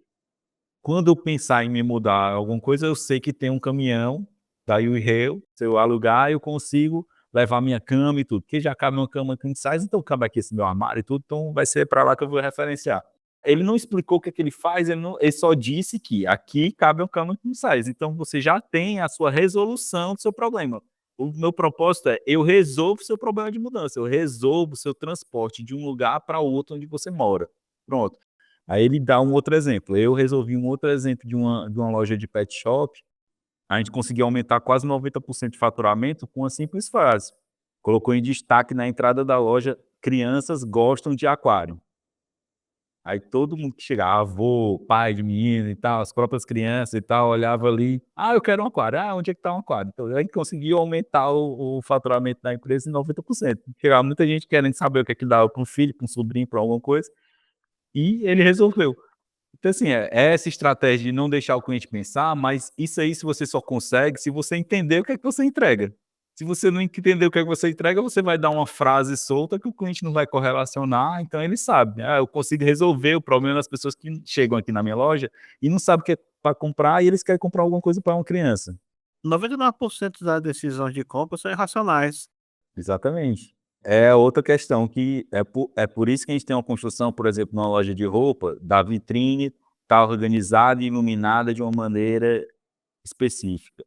Quando eu pensar em me mudar alguma coisa, eu sei que tem um caminhão da U-Haul, se eu alugar, eu consigo levar minha cama e tudo, porque já cabe uma cama king size, então cabe aqui esse meu armário e tudo, então vai ser para lá que eu vou referenciar. Ele não explicou o que é que ele faz, ele só disse que aqui cabe uma cama king size, então você já tem a sua resolução do seu problema. O meu propósito é, eu resolvo o seu problema de mudança, eu resolvo o seu transporte de um lugar para outro onde você mora. Pronto. Aí ele dá um outro exemplo. Eu resolvi um outro exemplo de uma loja de pet shop, a gente conseguiu aumentar quase 90% de faturamento com uma simples frase. Colocou em destaque na entrada da loja: "Crianças gostam de aquário". Aí todo mundo que chegava, avô, pai de menino e tal, as próprias crianças e tal, olhava ali, eu quero um aquário, onde é que tá um aquário? Então a gente conseguiu aumentar o faturamento da empresa em 90%. Chegava muita gente querendo saber o que é que dava para um filho, para um sobrinho, para alguma coisa, e ele resolveu. Então, assim, é essa estratégia de não deixar o cliente pensar, mas isso aí se você só consegue se você entender o que é que você entrega. Se você não entender o que é que você entrega, você vai dar uma frase solta que o cliente não vai correlacionar, então ele sabe, eu consigo resolver o problema das pessoas que chegam aqui na minha loja e não sabem o que é para comprar e eles querem comprar alguma coisa para uma criança. 99% das decisões de compra são irracionais. Exatamente. É outra questão que é por isso que a gente tem uma construção, por exemplo, numa loja de roupa, da vitrine tá organizada e iluminada de uma maneira específica.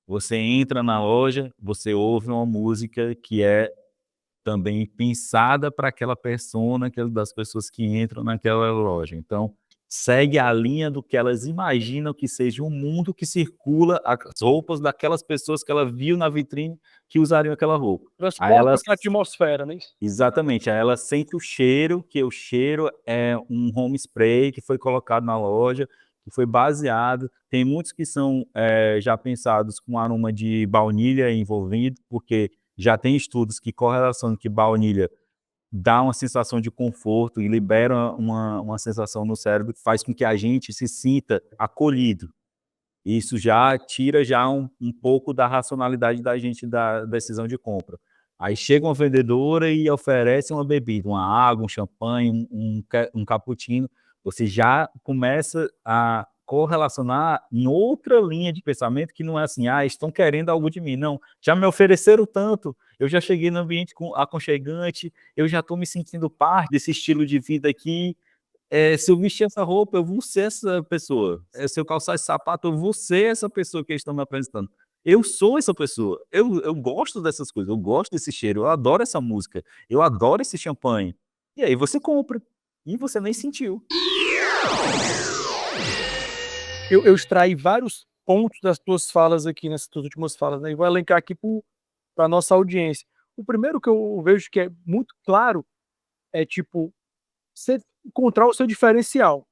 Você entra na loja, você ouve uma música que é também pensada para aquela persona, das pessoas que entram naquela loja. Então, segue a linha do que elas imaginam que seja o mundo que circula as roupas daquelas pessoas que ela viu na vitrine que usariam aquela roupa. Aí Transporta elas aquela atmosfera, né? Exatamente, aí ela sente o cheiro, que o cheiro é um home spray que foi colocado na loja, que foi baseado, tem muitos que são, já pensados com aroma de baunilha envolvido, porque já tem estudos que correlacionam que baunilha dá uma sensação de conforto e libera uma sensação no cérebro que faz com que a gente se sinta acolhido. Isso já tira já um pouco da racionalidade da gente da decisão de compra. Aí chega uma vendedora e oferece uma bebida, uma água, um champanhe, um cappuccino, você já começa a correlacionar em outra linha de pensamento que não é assim: estão querendo algo de mim", não, já me ofereceram tanto, eu já cheguei no ambiente aconchegante, eu já estou me sentindo parte desse estilo de vida aqui, se eu vestir essa roupa, eu vou ser essa pessoa. Se eu calçar esse sapato, eu vou ser essa pessoa que eles estão me apresentando. Eu sou essa pessoa. Eu gosto dessas coisas, eu gosto desse cheiro, eu adoro essa música, eu adoro esse champanhe. E aí você compra, e você nem sentiu. Eu extraí vários pontos das tuas falas aqui, nessas tuas últimas falas, né, e vou elencar aqui para nossa audiência. O primeiro que eu vejo que é muito claro é, tipo, você encontrar o seu diferencial.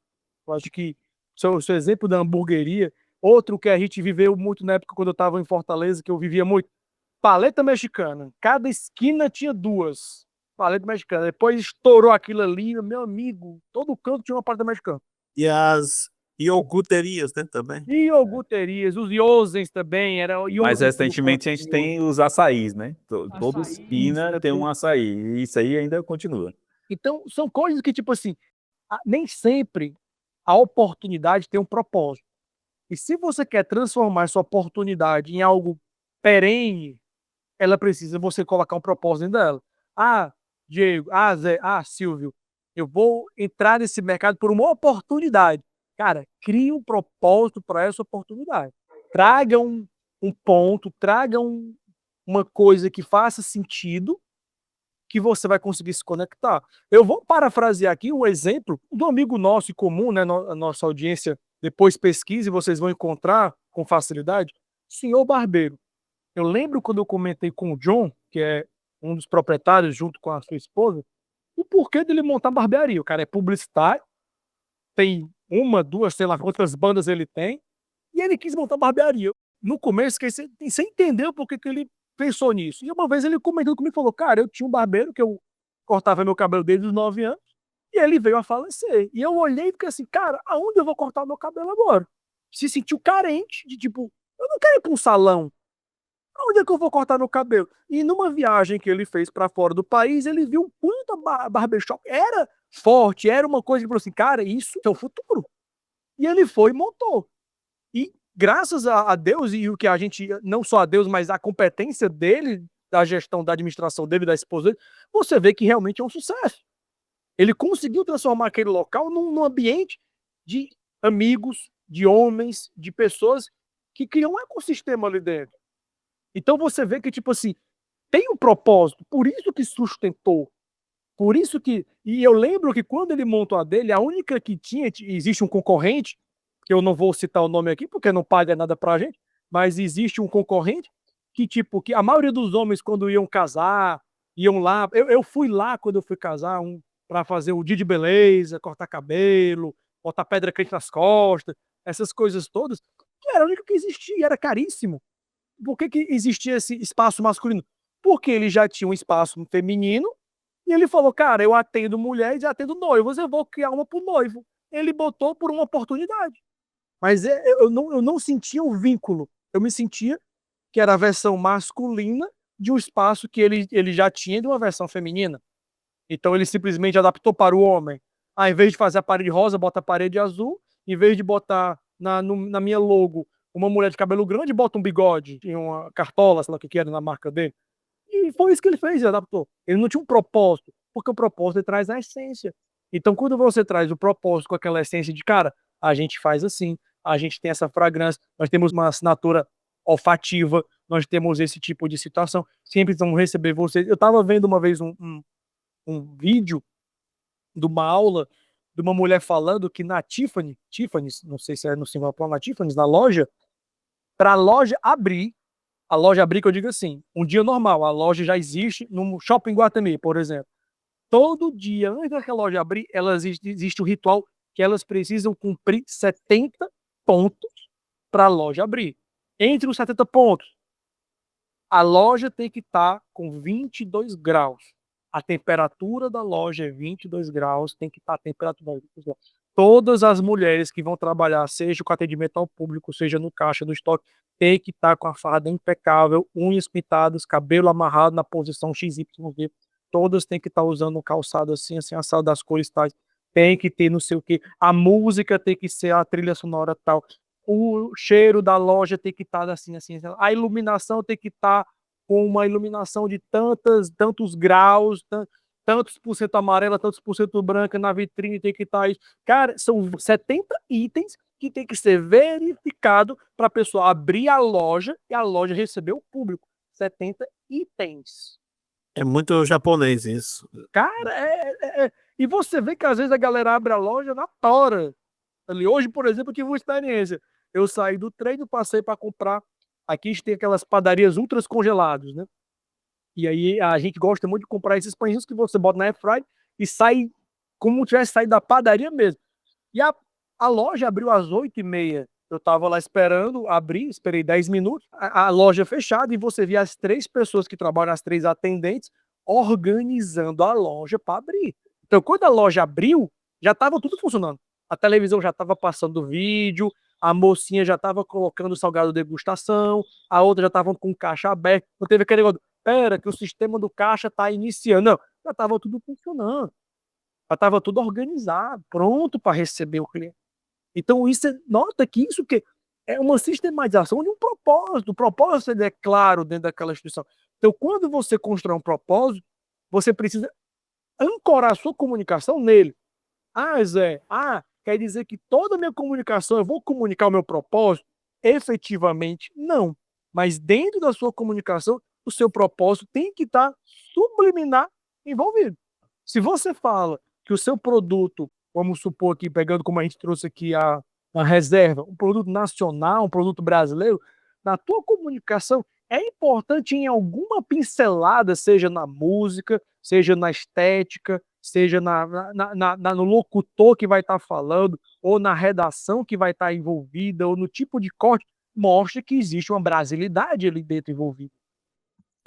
Eu acho que seu exemplo da hamburgueria, outro que a gente viveu muito na época quando eu estava em Fortaleza, que eu vivia muito, paleta mexicana. Cada esquina tinha 2 paleta mexicana. Depois estourou aquilo ali, meu amigo, todo canto tinha uma paleta mexicana. E as iogurterias, né, também. E iogurterias, os Iosens também, era Mais Iosen todo recentemente canto a gente tinha tem os açaís, né, toda açaí, esquina era tem um tudo. açaí, e isso aí ainda continua. Então, são coisas que, tipo assim, nem sempre a oportunidade tem um propósito. E se você quer transformar essa oportunidade em algo perene, ela precisa você colocar um propósito dentro dela. Diego, Zé, Silvio, eu vou entrar nesse mercado por uma oportunidade. Cara, crie um propósito para essa oportunidade. Traga um ponto, traga uma coisa que faça sentido, que você vai conseguir se conectar. Eu vou parafrasear aqui um exemplo do amigo nosso em comum, né? A nossa audiência depois pesquise, vocês vão encontrar com facilidade. Senhor Barbeiro. Eu lembro quando eu comentei com o John, que é um dos proprietários, junto com a sua esposa, o porquê dele montar barbearia. O cara é publicitário, tem uma, duas, sei lá quantas bandas ele tem, e ele quis montar barbearia. No começo, você entendeu por que ele pensou nisso. E uma vez ele comentou comigo e falou: Cara, eu tinha um barbeiro que eu cortava meu cabelo desde os 9 anos, e ele veio a falecer. E eu olhei e fiquei assim: Cara, aonde eu vou cortar o meu cabelo agora? Se sentiu carente, de tipo, eu não quero ir para um salão. Onde é que eu vou cortar meu cabelo? E numa viagem que ele fez para fora do país, ele viu um puta barbershop. Era forte, era uma coisa que falou assim: Cara, isso é o futuro. E ele foi e montou. E graças a Deus e o que a gente, não só a Deus, mas a competência dele, da gestão, da administração dele, da esposa dele, você vê que realmente é um sucesso. Ele conseguiu transformar aquele local num ambiente de amigos, de homens, de pessoas que criam um ecossistema ali dentro. Então você vê que, tipo assim, tem um propósito, por isso que sustentou. Por isso que. E eu lembro que quando ele montou a dele, a única que tinha, existe um concorrente, que eu não vou citar o nome aqui, porque não paga nada pra gente, mas existe um concorrente que, tipo, que a maioria dos homens, quando iam casar, iam lá. Eu fui lá quando eu fui casar, para fazer o dia de beleza, cortar cabelo, botar pedra quente nas costas, essas coisas todas, que era o único que existia, era caríssimo. Por que que existia esse espaço masculino? Porque ele já tinha um espaço feminino e ele falou: "Cara, eu atendo mulheres e atendo noivos, eu vou criar uma para o noivo". Ele botou por uma oportunidade. Mas eu não sentia o vínculo, eu me sentia que era a versão masculina de um espaço que ele já tinha de uma versão feminina. Então ele simplesmente adaptou para o homem. Em vez de fazer a parede rosa, bota a parede azul. Em vez de botar na minha logo uma mulher de cabelo grande, bota um bigode e uma cartola, sei lá o que era na marca dele. E foi isso que ele fez, ele adaptou. Ele não tinha um propósito, porque o propósito ele traz a essência. Então, quando você traz o propósito com aquela essência de, cara, a gente faz assim, a gente tem essa fragrância, nós temos uma assinatura olfativa, nós temos esse tipo de situação, sempre vamos receber vocês. Eu estava vendo uma vez um vídeo de uma aula de uma mulher falando que na Tiffany's, não sei se é no Singapura, na Tiffany's, na loja, para a loja abrir, que eu digo assim, um dia normal, a loja já existe no Shopping Guatemi, por exemplo. Todo dia, antes daquela loja abrir, existe o ritual que elas precisam cumprir 70 pontos para a loja abrir. Entre os 70 pontos, a loja tem que estar com 22 graus. A temperatura da loja é 22 graus, tem que estar a temperatura 22 graus. Todas as mulheres que vão trabalhar, seja com atendimento ao público, seja no caixa, no estoque, tem que estar com a farda impecável, unhas pintadas, cabelo amarrado na posição XYZ. Todas têm que estar usando um calçado assim, assim, assado das cores tais. Tem que ter não sei o quê. A música tem que ser a trilha sonora tal. O cheiro da loja tem que estar assim, assim, assim. A iluminação tem que estar com uma iluminação de tantos graus, tantos por cento amarela, tantos por cento branca, na vitrine tem que estar isso. Cara, são 70 itens que tem que ser verificado para a pessoa abrir a loja e a loja receber o público. 70 itens. É muito japonês isso. Cara, e você vê que às vezes a galera abre a loja na tora. Ali, hoje, por exemplo, eu tive uma experiência. Eu saí do treino, passei para comprar. Aqui a gente tem aquelas padarias ultras congelados, né? E aí a gente gosta muito de comprar esses pãezinhos que você bota na airfryer e sai como se tivesse saído da padaria mesmo. E a loja abriu às 8h30. Eu tava lá esperando abrir, esperei 10 minutos, a loja fechada, e você via as 3 pessoas que trabalham, as 3 atendentes, organizando a loja para abrir. Então, quando a loja abriu, já estava tudo funcionando. A televisão já estava passando vídeo, a mocinha já estava colocando o salgado de degustação, a outra já estava com o caixa aberto. Não teve aquele negócio, espera que o sistema do caixa está iniciando. Não, já estava tudo funcionando. Já estava tudo organizado, pronto para receber o cliente. Então, nota que isso que é uma sistematização de um propósito. O propósito ele é claro dentro daquela instituição. Então, quando você constrói um propósito, você precisa ancorar a sua comunicação nele. Zé, quer dizer que toda a minha comunicação eu vou comunicar o meu propósito? Efetivamente, não. Mas dentro da sua comunicação, o seu propósito tem que estar subliminar envolvido. Se você fala que o seu produto, vamos supor aqui, pegando como a gente trouxe aqui a reserva, um produto nacional, um produto brasileiro, na tua comunicação é importante em alguma pincelada, seja na música, seja na estética, seja no locutor que vai estar falando, ou na redação que vai estar envolvida, ou no tipo de corte, mostra que existe uma brasilidade ali dentro envolvida.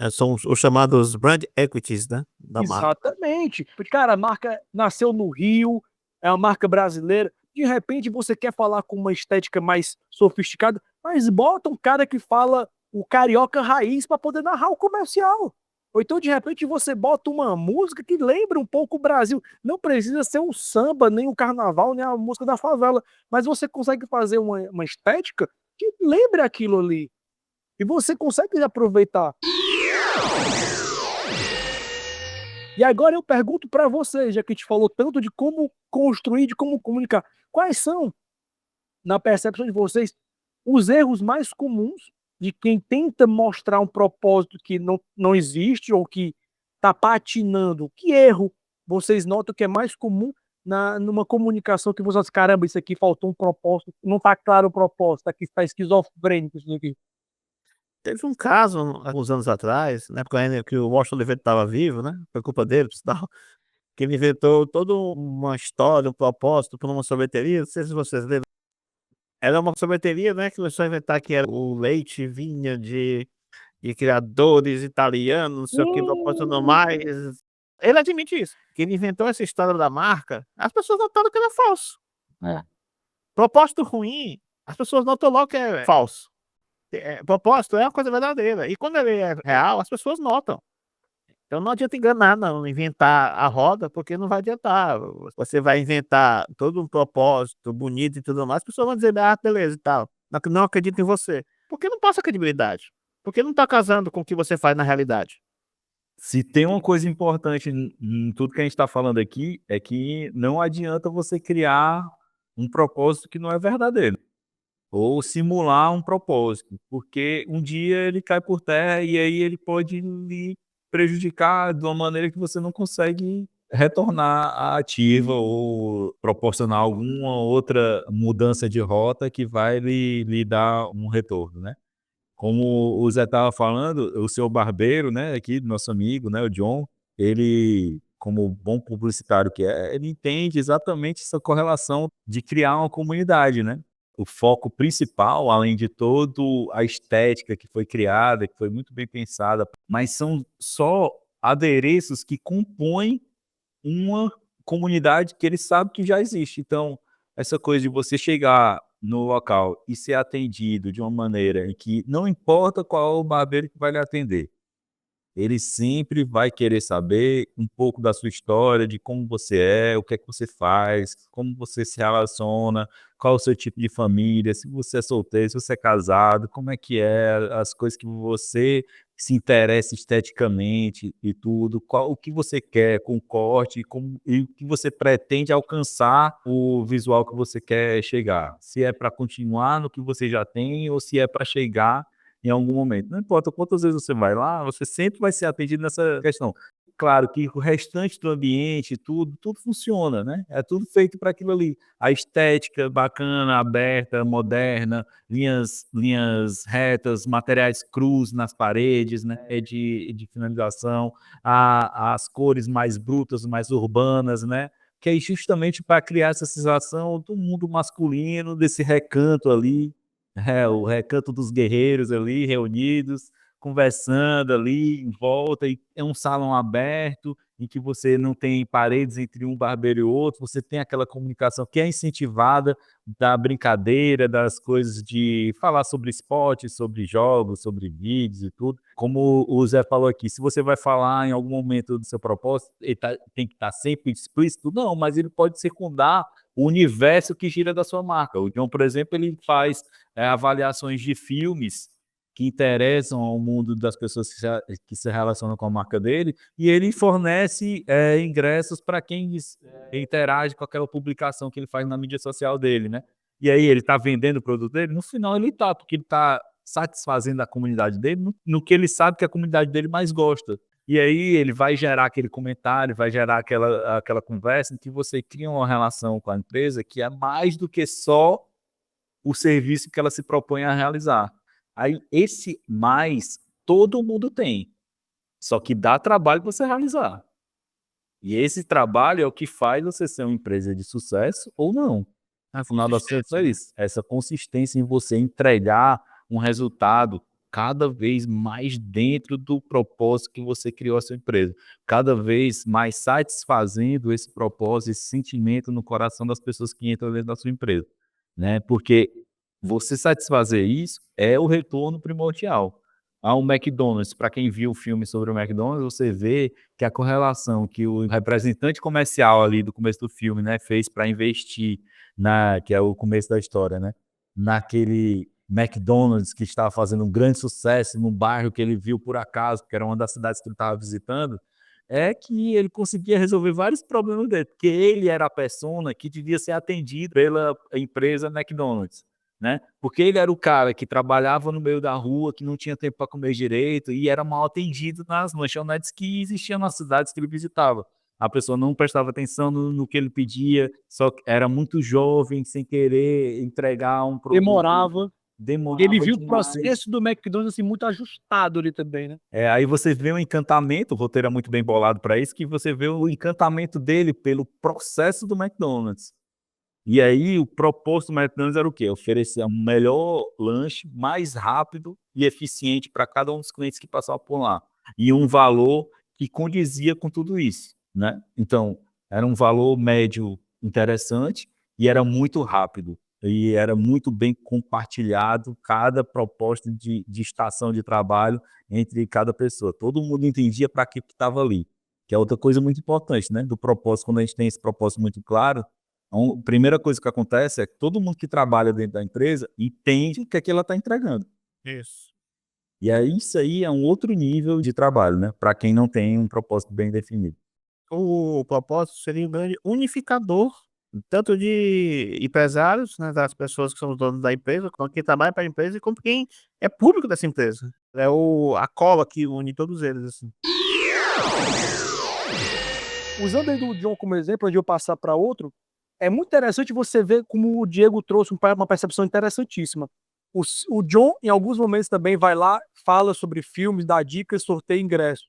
São os chamados brand equities, né, da marca. Exatamente. Porque, cara, a marca nasceu no Rio, é uma marca brasileira. De repente você quer falar com uma estética mais sofisticada, mas bota um cara que fala o carioca raiz para poder narrar o comercial. Ou então, de repente, você bota uma música que lembra um pouco o Brasil. Não precisa ser um samba, nem um carnaval, nem a música da favela. Mas você consegue fazer uma estética que lembre aquilo ali. E você consegue aproveitar. E agora eu pergunto para você, já que a gente falou tanto de como construir, de como comunicar, quais são, na percepção de vocês, os erros mais comuns de quem tenta mostrar um propósito que não existe ou que está patinando? Que erro vocês notam que é mais comum numa comunicação que vocês, caramba, isso aqui faltou um propósito, não está claro o propósito, aqui está esquizofrênico isso aqui. Teve um caso, alguns anos atrás, na época ainda que o Washington Oliveira estava vivo, né, foi culpa dele, por sinal, que ele inventou toda uma história, um propósito para uma sorveteria, não sei se vocês lembram. Era uma sorveteria, né, que começou a inventar que era o leite vinha de criadores italianos, não sei o que, proporcionou mais. Ele admite isso, que ele inventou essa história da marca, as pessoas notaram que era falso. Propósito ruim, as pessoas notam logo que é falso. Propósito é uma coisa verdadeira, e quando ele é real, as pessoas notam. Então não adianta enganar não, inventar a roda, porque não vai adiantar. Você vai inventar todo um propósito bonito e tudo mais, as pessoas vão dizer: "Ah, beleza e tal, não acredito em você", porque não passa credibilidade, porque não tá casando com o que você faz na realidade. Se tem uma coisa importante em tudo que a gente está falando aqui, é que não adianta você criar um propósito que não é verdadeiro, ou simular um propósito, porque um dia ele cai por terra e aí ele pode lhe prejudicar de uma maneira que você não consegue retornar à ativa ou proporcionar alguma outra mudança de rota que vai lhe dar um retorno, né. Como o Zé estava falando, o seu barbeiro, né, aqui, nosso amigo, né, o John, ele, como bom publicitário que é, ele entende exatamente essa correlação de criar uma comunidade, né. O foco principal, além de todo a estética que foi criada, que foi muito bem pensada, mas são só adereços que compõem uma comunidade que ele sabe que já existe. Então, essa coisa de você chegar no local e ser atendido de uma maneira em que não importa qual é o barbeiro que vai lhe atender, ele sempre vai querer saber um pouco da sua história, de como você é, o que é que você faz, como você se relaciona, qual é o seu tipo de família, se você é solteiro, se você é casado, como é que é, as coisas que você se interessa esteticamente e tudo, qual o que você quer com o corte e o que você pretende alcançar o visual que você quer chegar. Se é para continuar no que você já tem ou se é para chegar em algum momento. Não importa quantas vezes você vai lá, você sempre vai ser atendido nessa questão. Claro que o restante do ambiente, tudo funciona, né, é tudo feito para aquilo ali. A estética bacana, aberta, moderna, linhas retas, materiais crus nas paredes, né, de finalização, as cores mais brutas, mais urbanas, né, que é justamente para criar essa sensação do mundo masculino, desse recanto ali, o recanto dos guerreiros ali reunidos, conversando ali em volta, e é um salão aberto, em que você não tem paredes entre um barbeiro e outro, você tem aquela comunicação que é incentivada da brincadeira, das coisas de falar sobre esporte, sobre jogos, sobre vídeos e tudo. Como o Zé falou aqui, se você vai falar em algum momento do seu propósito, ele tem que estar sempre explícito? Não, mas ele pode secundar o universo que gira da sua marca. O John, por exemplo, ele faz avaliações de filmes que interessam ao mundo das pessoas que se relacionam com a marca dele, e ele fornece ingressos para quem interage com aquela publicação que ele faz na mídia social dele, né? E aí ele está vendendo o produto dele? No final ele está, porque ele está satisfazendo a comunidade dele no que ele sabe que a comunidade dele mais gosta. E aí ele vai gerar aquele comentário, vai gerar aquela conversa em que você cria uma relação com a empresa que é mais do que só o serviço que ela se propõe a realizar. Aí esse mais todo mundo tem, só que dá trabalho para você realizar. E esse trabalho é o que faz você ser uma empresa de sucesso ou não. No final das contas é isso, essa consistência em você entregar um resultado cada vez mais dentro do propósito que você criou a sua empresa, cada vez mais satisfazendo esse propósito, esse sentimento no coração das pessoas que entram dentro da sua empresa, né, porque você satisfazer isso é o retorno primordial. Ao McDonald's, para quem viu o filme sobre o McDonald's, você vê que a correlação que o representante comercial ali do começo do filme, né, fez para investir que é o começo da história, né, naquele McDonald's que estava fazendo um grande sucesso num bairro que ele viu por acaso, que era uma das cidades que ele estava visitando, é que ele conseguia resolver vários problemas dele, porque ele era a persona que devia ser atendido pela empresa McDonald's, né, porque ele era o cara que trabalhava no meio da rua, que não tinha tempo para comer direito e era mal atendido nas lanchonetes que existiam nas cidades que ele visitava. A pessoa não prestava atenção no que ele pedia, só que era muito jovem, sem querer entregar um produto, Demorava. demorava Ele viu o demais. processo do McDonald's assim, muito ajustado ali também, né? Aí você vê o encantamento, o roteiro é muito bem bolado para isso, que você vê o encantamento dele pelo processo do McDonald's. E aí o propósito do McDonald's era o quê? Oferecer o melhor lanche, mais rápido e eficiente para cada um dos clientes que passavam por lá. E um valor que condizia com tudo isso, né? Então, era um valor médio interessante e era muito rápido. E era muito bem compartilhado cada proposta de estação de trabalho entre cada pessoa. Todo mundo entendia para que estava ali, que é outra coisa muito importante, né? Do propósito, quando a gente tem esse propósito muito claro, a primeira coisa que acontece é que todo mundo que trabalha dentro da empresa entende o que é que ela está entregando. Isso. E aí isso aí é um outro nível de trabalho, né? Para quem não tem um propósito bem definido. O propósito seria um grande unificador, tanto de empresários, né, das pessoas que são os donos da empresa, como quem trabalha para a empresa e como quem é público dessa empresa. É a cola que une todos eles, assim. Usando aí do John como exemplo, antes de eu passar para outro, é muito interessante você ver como o Diego trouxe uma percepção interessantíssima. O John, em alguns momentos, também vai lá, fala sobre filmes, dá dicas, sorteia ingresso.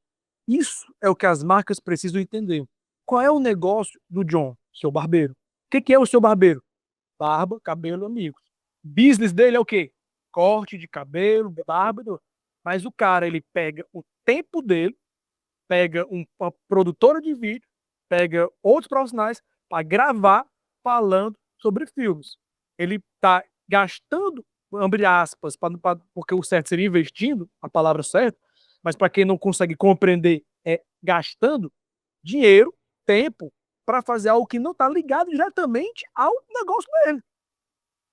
Isso é o que as marcas precisam entender. Qual é o negócio do John, seu barbeiro? O que é o seu barbeiro? Barba, cabelo, amigos. Business dele é o quê? Corte de cabelo, barba. Mas o cara, ele pega o tempo dele, pega uma produtora de vídeo, pega outros profissionais para gravar falando sobre filmes. Ele está gastando, abre aspas, porque o certo seria investindo, a palavra certa, mas para quem não consegue compreender, é gastando dinheiro, tempo, para fazer algo que não está ligado diretamente ao negócio dele.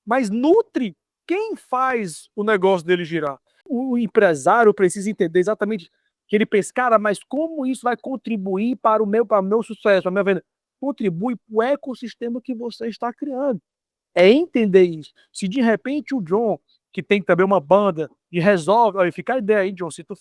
Mas nutre quem faz o negócio dele girar. O empresário precisa entender exatamente que ele pensa, cara, mas como isso vai contribuir para o meu sucesso, para a minha venda? Contribui para o ecossistema que você está criando. É entender isso. Se de repente o John, que tem também uma banda, e resolve, olha, fica a ideia aí, John, se tu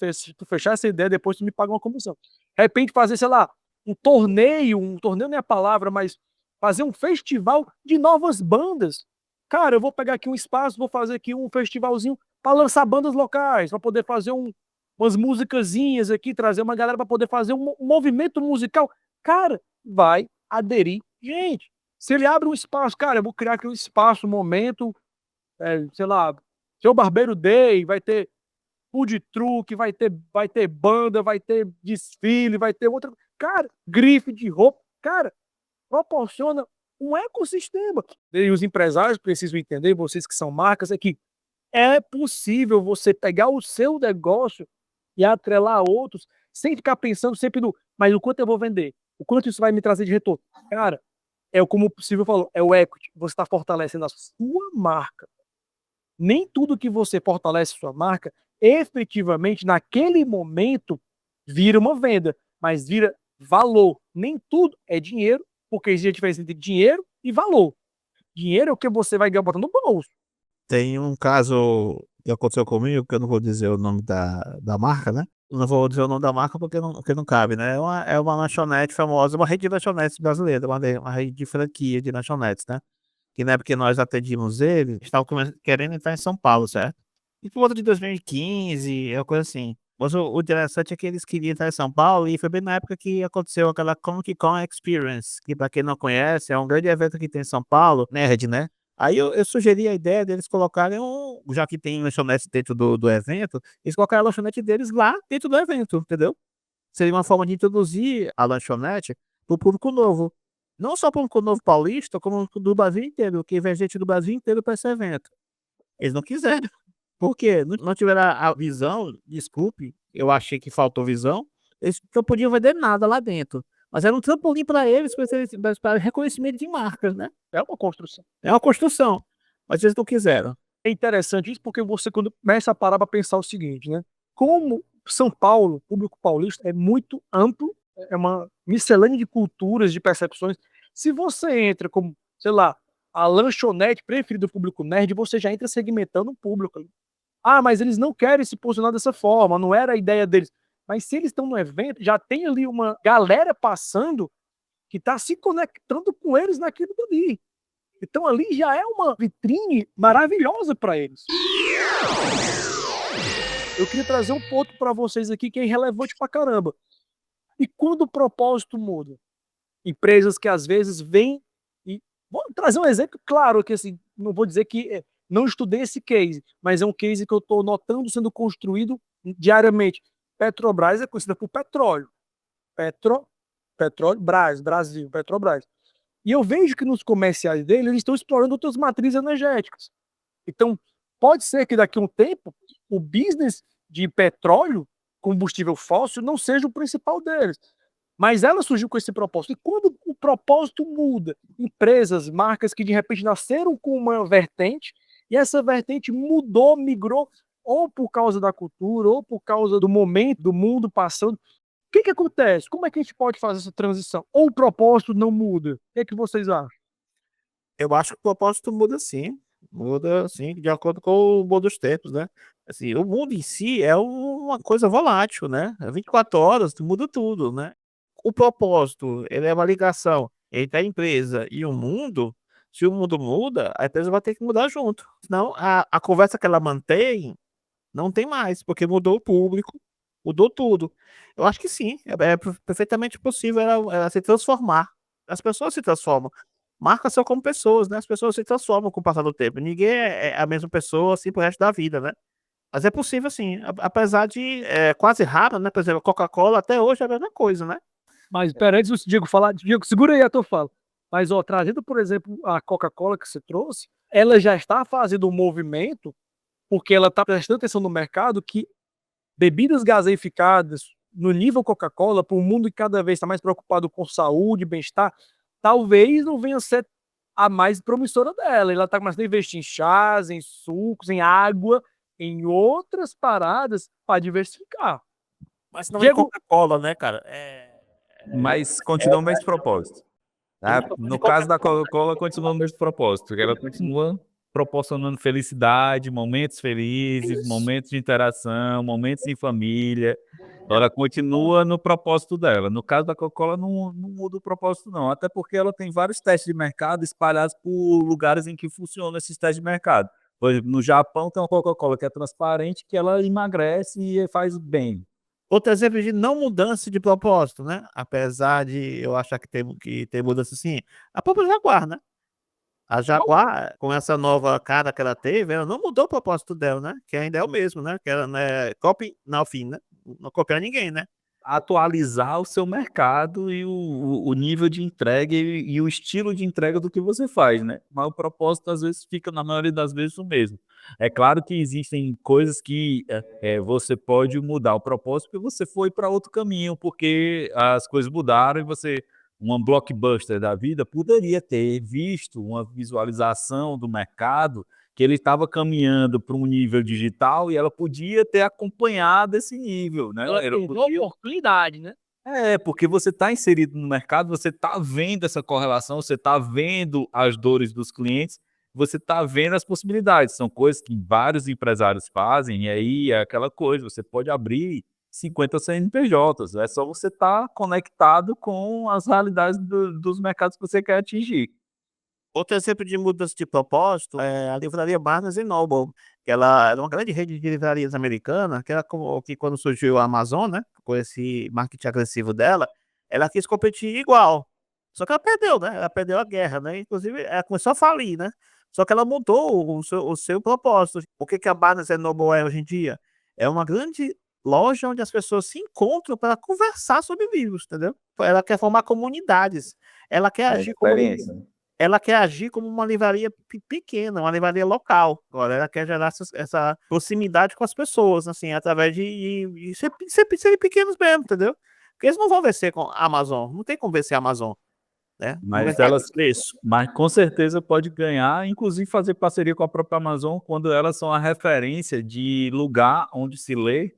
fechar essa ideia, depois tu me paga uma comissão. De repente fazer, sei lá, um torneio não é a palavra, mas fazer um festival de novas bandas. Cara, eu vou pegar aqui um espaço, vou fazer aqui um festivalzinho para lançar bandas locais, para poder fazer umas musicazinhas aqui, trazer uma galera para poder fazer um movimento musical. Cara, vai aderir gente. Se ele abre um espaço, cara, eu vou criar aqui um espaço, um momento, sei lá, seu Barbeiro Day, vai ter food truck, vai ter banda, vai ter desfile, vai ter outra. Cara, grife de roupa. Cara, proporciona um ecossistema. E os empresários precisam entender, vocês que são marcas, é que é possível você pegar o seu negócio e atrelar a outros sem ficar pensando sempre no, mas o quanto eu vou vender? O quanto isso vai me trazer de retorno? Cara, como o Silvio falou, é o equity. Você está fortalecendo a sua marca. Nem tudo que você fortalece sua marca, efetivamente, naquele momento, vira uma venda, mas vira valor. Nem tudo é dinheiro, porque existe a diferença entre dinheiro e valor. Dinheiro é o que você vai ganhar botando no bolso. Tem um caso que aconteceu comigo, que eu não vou dizer o nome da marca, né? Não vou dizer o nome da marca porque não cabe, né? É uma lanchonete famosa, uma rede de lanchonetes brasileira, uma rede de franquia de lanchonetes, né? Que na época que nós atendíamos ele, estavam querendo entrar em São Paulo, certo? E por volta de 2015, é uma coisa assim. Mas o interessante é que eles queriam entrar em São Paulo e foi bem na época que aconteceu aquela Comic Con Experience, que para quem não conhece, é um grande evento que tem em São Paulo, nerd, né? Aí eu sugeri a ideia deles colocarem já que tem lanchonete dentro do evento, eles colocarem a lanchonete deles lá dentro do evento, entendeu? Seria uma forma de introduzir a lanchonete para o público novo. Não só para o público novo paulista, como do Brasil inteiro, que vem gente do Brasil inteiro para esse evento. Eles não quiseram. Por quê? Não tiveram a visão, desculpe, eu achei que faltou visão, eles não podiam vender nada lá dentro. Mas era um trampolim para eles, para reconhecimento de marcas, né? É uma construção. É uma construção, mas eles não quiseram. É interessante isso porque você, quando começa a parar para pensar o seguinte, né? Como São Paulo, o público paulista é muito amplo, é uma miscelânea de culturas, de percepções. Se você entra como, sei lá, a lanchonete preferida do público nerd, você já entra segmentando o público. Ah, mas eles não querem se posicionar dessa forma, não era a ideia deles. Mas se eles estão no evento, já tem ali uma galera passando que está se conectando com eles naquilo dali. Então ali já é uma vitrine maravilhosa para eles. Eu queria trazer um ponto para vocês aqui que é relevante pra caramba. E quando o propósito muda? Empresas que às vezes vêm e vou trazer um exemplo claro que assim, não vou dizer que não estudei esse case, mas é um case que eu estou notando sendo construído diariamente. Petrobras é conhecida por petróleo. Petróleo, Brasil, Petrobras. E eu vejo que nos comerciais dele eles estão explorando outras matrizes energéticas. Então, pode ser que daqui a um tempo o business de petróleo, combustível fóssil, não seja o principal deles. Mas ela surgiu com esse propósito. E quando o propósito muda, empresas, marcas que de repente nasceram com uma vertente, e essa vertente mudou, migrou, ou por causa da cultura, ou por causa do momento, do mundo passando. O que que acontece? Como é que a gente pode fazer essa transição? Ou o propósito não muda? O que é que vocês acham? Eu acho que o propósito muda sim, de acordo com o bom dos tempos, né? Assim, o mundo em si é uma coisa volátil, né? 24 horas muda tudo, né? O propósito, ele é uma ligação entre a empresa e o mundo. Se o mundo muda, a empresa vai ter que mudar junto. Senão, a conversa que ela mantém não tem mais, porque mudou o público, mudou tudo. Eu acho que sim, é perfeitamente possível ela se transformar. As pessoas se transformam. Marcas são como pessoas, né? As pessoas se transformam com o passar do tempo. Ninguém é a mesma pessoa assim pro resto da vida, né? Mas é possível sim, apesar de quase raro, né? Por exemplo, a Coca-Cola até hoje é a mesma coisa, né? Mas pera, antes do Diego falar, Diego, segura aí a tua fala. Mas, ó, trazendo, por exemplo, a Coca-Cola que você trouxe, ela já está fazendo um movimento, porque ela está prestando atenção no mercado, que bebidas gaseificadas, no nível Coca-Cola, para um mundo que cada vez está mais preocupado com saúde, bem-estar, talvez não venha a ser a mais promissora dela. Ela está começando a investir em chás, em sucos, em água, em outras paradas para diversificar. Mas não é Diego, Coca-Cola, né, cara? Mas continua o mesmo propósito. Tá? No caso da Coca-Cola, continua o mesmo propósito, porque ela continua proporcionando felicidade, momentos felizes, Isso. momentos de interação, momentos em família. Ela continua no propósito dela. No caso da Coca-Cola, não muda o propósito, não. Até porque ela tem vários testes de mercado espalhados por lugares em que funcionam esses testes de mercado. Por exemplo, no Japão tem uma Coca-Cola que é transparente, que ela emagrece e faz bem. Outro exemplo de não mudança de propósito, né? Apesar de eu achar que tem mudança sim. A própria Jaguar, né? A Jaguar, com essa nova cara que ela teve, ela não mudou o propósito dela, né? Que ainda é o mesmo, né? Que ela não é copy no fim, né? Não copiar ninguém, né? Atualizar o seu mercado e o nível de entrega e o estilo de entrega do que você faz, né? Mas o propósito às vezes fica, na maioria das vezes, o mesmo. É claro que existem coisas que você pode mudar o propósito porque você foi para outro caminho, porque as coisas mudaram e você, uma blockbuster da vida, poderia ter visto uma visualização do mercado que ele estava caminhando para um nível digital e ela podia ter acompanhado esse nível, né? ela Ela perdeu a podia oportunidade, né? porque você está inserido no mercado, você está vendo essa correlação, você está vendo as dores dos clientes, você está vendo as possibilidades. São coisas que vários empresários fazem, e aí é aquela coisa, você pode abrir 50 CNPJs, é só você estar conectado com as realidades dos mercados que você quer atingir. Outro exemplo de mudança de propósito é a livraria Barnes Noble, que ela era uma grande rede de livrarias americana, que era como que quando surgiu a Amazon, né, com esse marketing agressivo dela, ela quis competir igual. Só que ela perdeu, né? Ela perdeu a guerra, né? Inclusive, ela começou a falir, né? Só que ela mudou o seu propósito. O que que a Barnes Noble é hoje em dia? É uma grande loja onde as pessoas se encontram para conversar sobre livros, entendeu? Ela quer formar comunidades. Ela quer A agir como experiência, né? ela quer agir como uma livraria pequena, uma livraria local. Agora ela quer gerar essa proximidade com as pessoas, assim, através de serem pequenos mesmo, entendeu? Porque eles não vão vencer com a Amazon, não tem como vencer a Amazon, né? Não Mas vencer elas com preço. mas com certeza pode ganhar, inclusive fazer parceria com a própria Amazon, quando elas são a referência de lugar onde se lê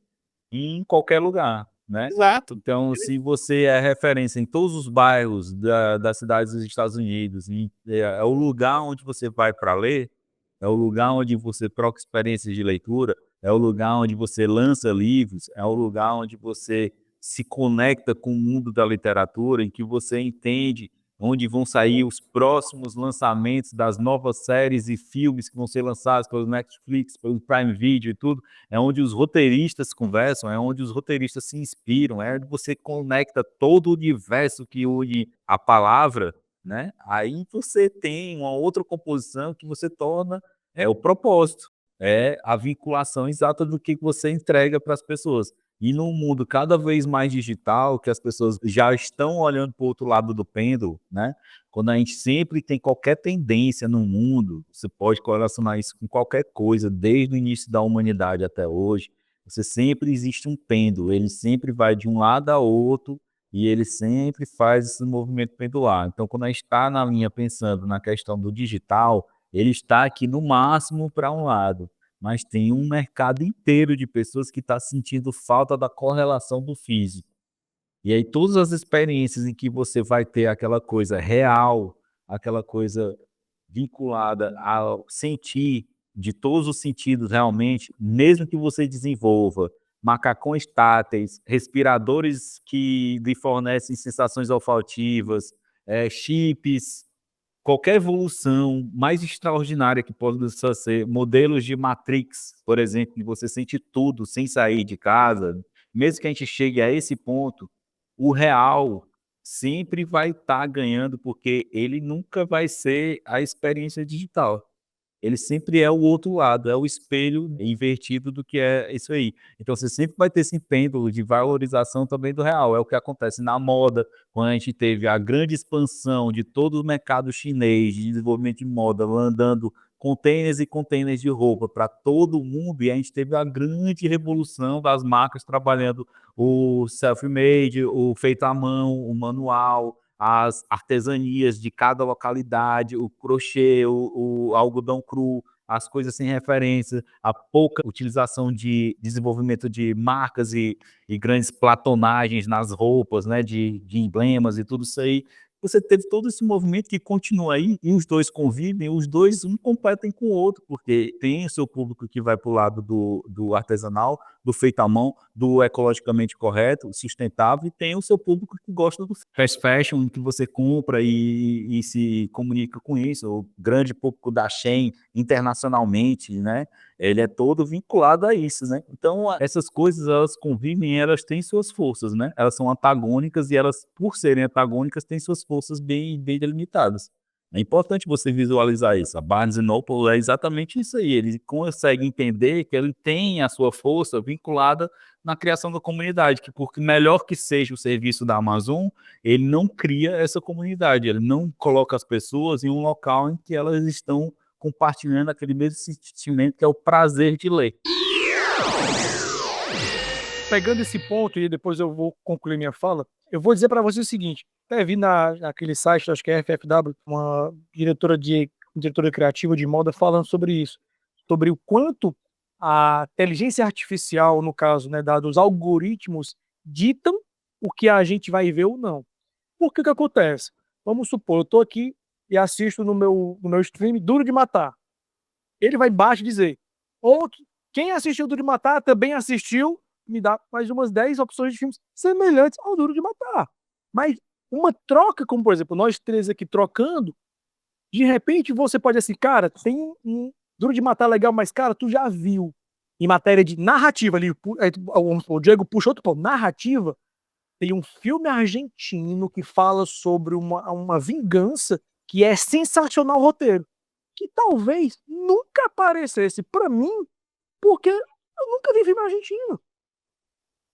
em qualquer lugar, né. Exato. Então, se você é referência em todos os bairros das cidades dos Estados Unidos, é o lugar onde você vai para ler, é o lugar onde você troca experiências de leitura, é o lugar onde você lança livros, é o lugar onde você se conecta com o mundo da literatura, em que você entende onde vão sair os próximos lançamentos das novas séries e filmes que vão ser lançados pelo Netflix, pelo Prime Video e tudo, é onde os roteiristas conversam, é onde os roteiristas se inspiram, é onde você conecta todo o universo que une a palavra, né? Aí você tem uma outra composição que você torna o propósito, é a vinculação exata do que você entrega para as pessoas. E num mundo cada vez mais digital, que as pessoas já estão olhando para o outro lado do pêndulo, né? Quando a gente sempre tem qualquer tendência no mundo, você pode correlacionar isso com qualquer coisa, desde o início da humanidade até hoje, você sempre existe um pêndulo, ele sempre vai de um lado ao outro e ele sempre faz esse movimento pendular. Então, quando a gente está na linha pensando na questão do digital, ele está aqui no máximo para um lado, mas tem um mercado inteiro de pessoas que está sentindo falta da correlação do físico. E aí todas as experiências em que você vai ter aquela coisa real, aquela coisa vinculada ao sentir, de todos os sentidos realmente, mesmo que você desenvolva macacões táteis, respiradores que lhe fornecem sensações olfativas, chips, qualquer evolução mais extraordinária que possa ser, modelos de Matrix, por exemplo, que você sente tudo sem sair de casa, mesmo que a gente chegue a esse ponto, o real sempre vai estar ganhando, porque ele nunca vai ser a experiência digital. Ele sempre é o outro lado, é o espelho invertido do que é isso aí. Então você sempre vai ter esse pêndulo de valorização também do real, é o que acontece na moda, quando a gente teve a grande expansão de todo o mercado chinês de desenvolvimento de moda, mandando containers e containers de roupa para todo mundo, e a gente teve a grande revolução das marcas trabalhando o self-made, o feito à mão, o manual, as artesanias de cada localidade, o crochê, o algodão cru, as coisas sem referência, a pouca utilização de desenvolvimento de marcas e grandes platonagens nas roupas, né, de emblemas e tudo isso aí. Você teve todo esse movimento que continua aí, e os dois convivem, os dois um competem com o outro, porque tem o seu público que vai para o lado do artesanal, do feito à mão, do ecologicamente correto, sustentável, e tem o seu público que gosta do fast fashion, que você compra e se comunica com isso, o grande público da Shein internacionalmente, né? Ele é todo vinculado a isso, né? Então, essas coisas, elas convivem, elas têm suas forças, né? Elas são antagônicas e elas, por serem antagônicas, têm suas forças bem delimitadas. É importante você visualizar isso. A Barnes Noble é exatamente isso aí. Ele consegue entender que ele tem a sua força vinculada na criação da comunidade, que por melhor que seja o serviço da Amazon, ele não cria essa comunidade, ele não coloca as pessoas em um local em que elas estão compartilhando aquele mesmo sentimento que é o prazer de ler. Pegando esse ponto, e depois eu vou concluir minha fala, eu vou dizer para você o seguinte: até vi naquele site, acho que é FFW, uma diretora criativa de moda falando sobre isso, sobre o quanto a inteligência artificial, no caso, né, dados algoritmos, ditam o que a gente vai ver ou não. Por que que acontece? Vamos supor, eu estou aqui e assisto no meu stream Duro de Matar. Ele vai embaixo dizer: ou quem assistiu Duro de Matar também assistiu, me dá mais umas 10 opções de filmes semelhantes ao Duro de Matar. Mas uma troca, como por exemplo, nós três aqui trocando, de repente você pode assim, cara, tem um Duro de Matar legal, mas cara, tu já viu em matéria de narrativa ali, o Diego puxou outro ponto, narrativa, tem um filme argentino que fala sobre uma vingança que é sensacional o roteiro, que talvez nunca aparecesse pra mim, porque eu nunca vi filme argentino.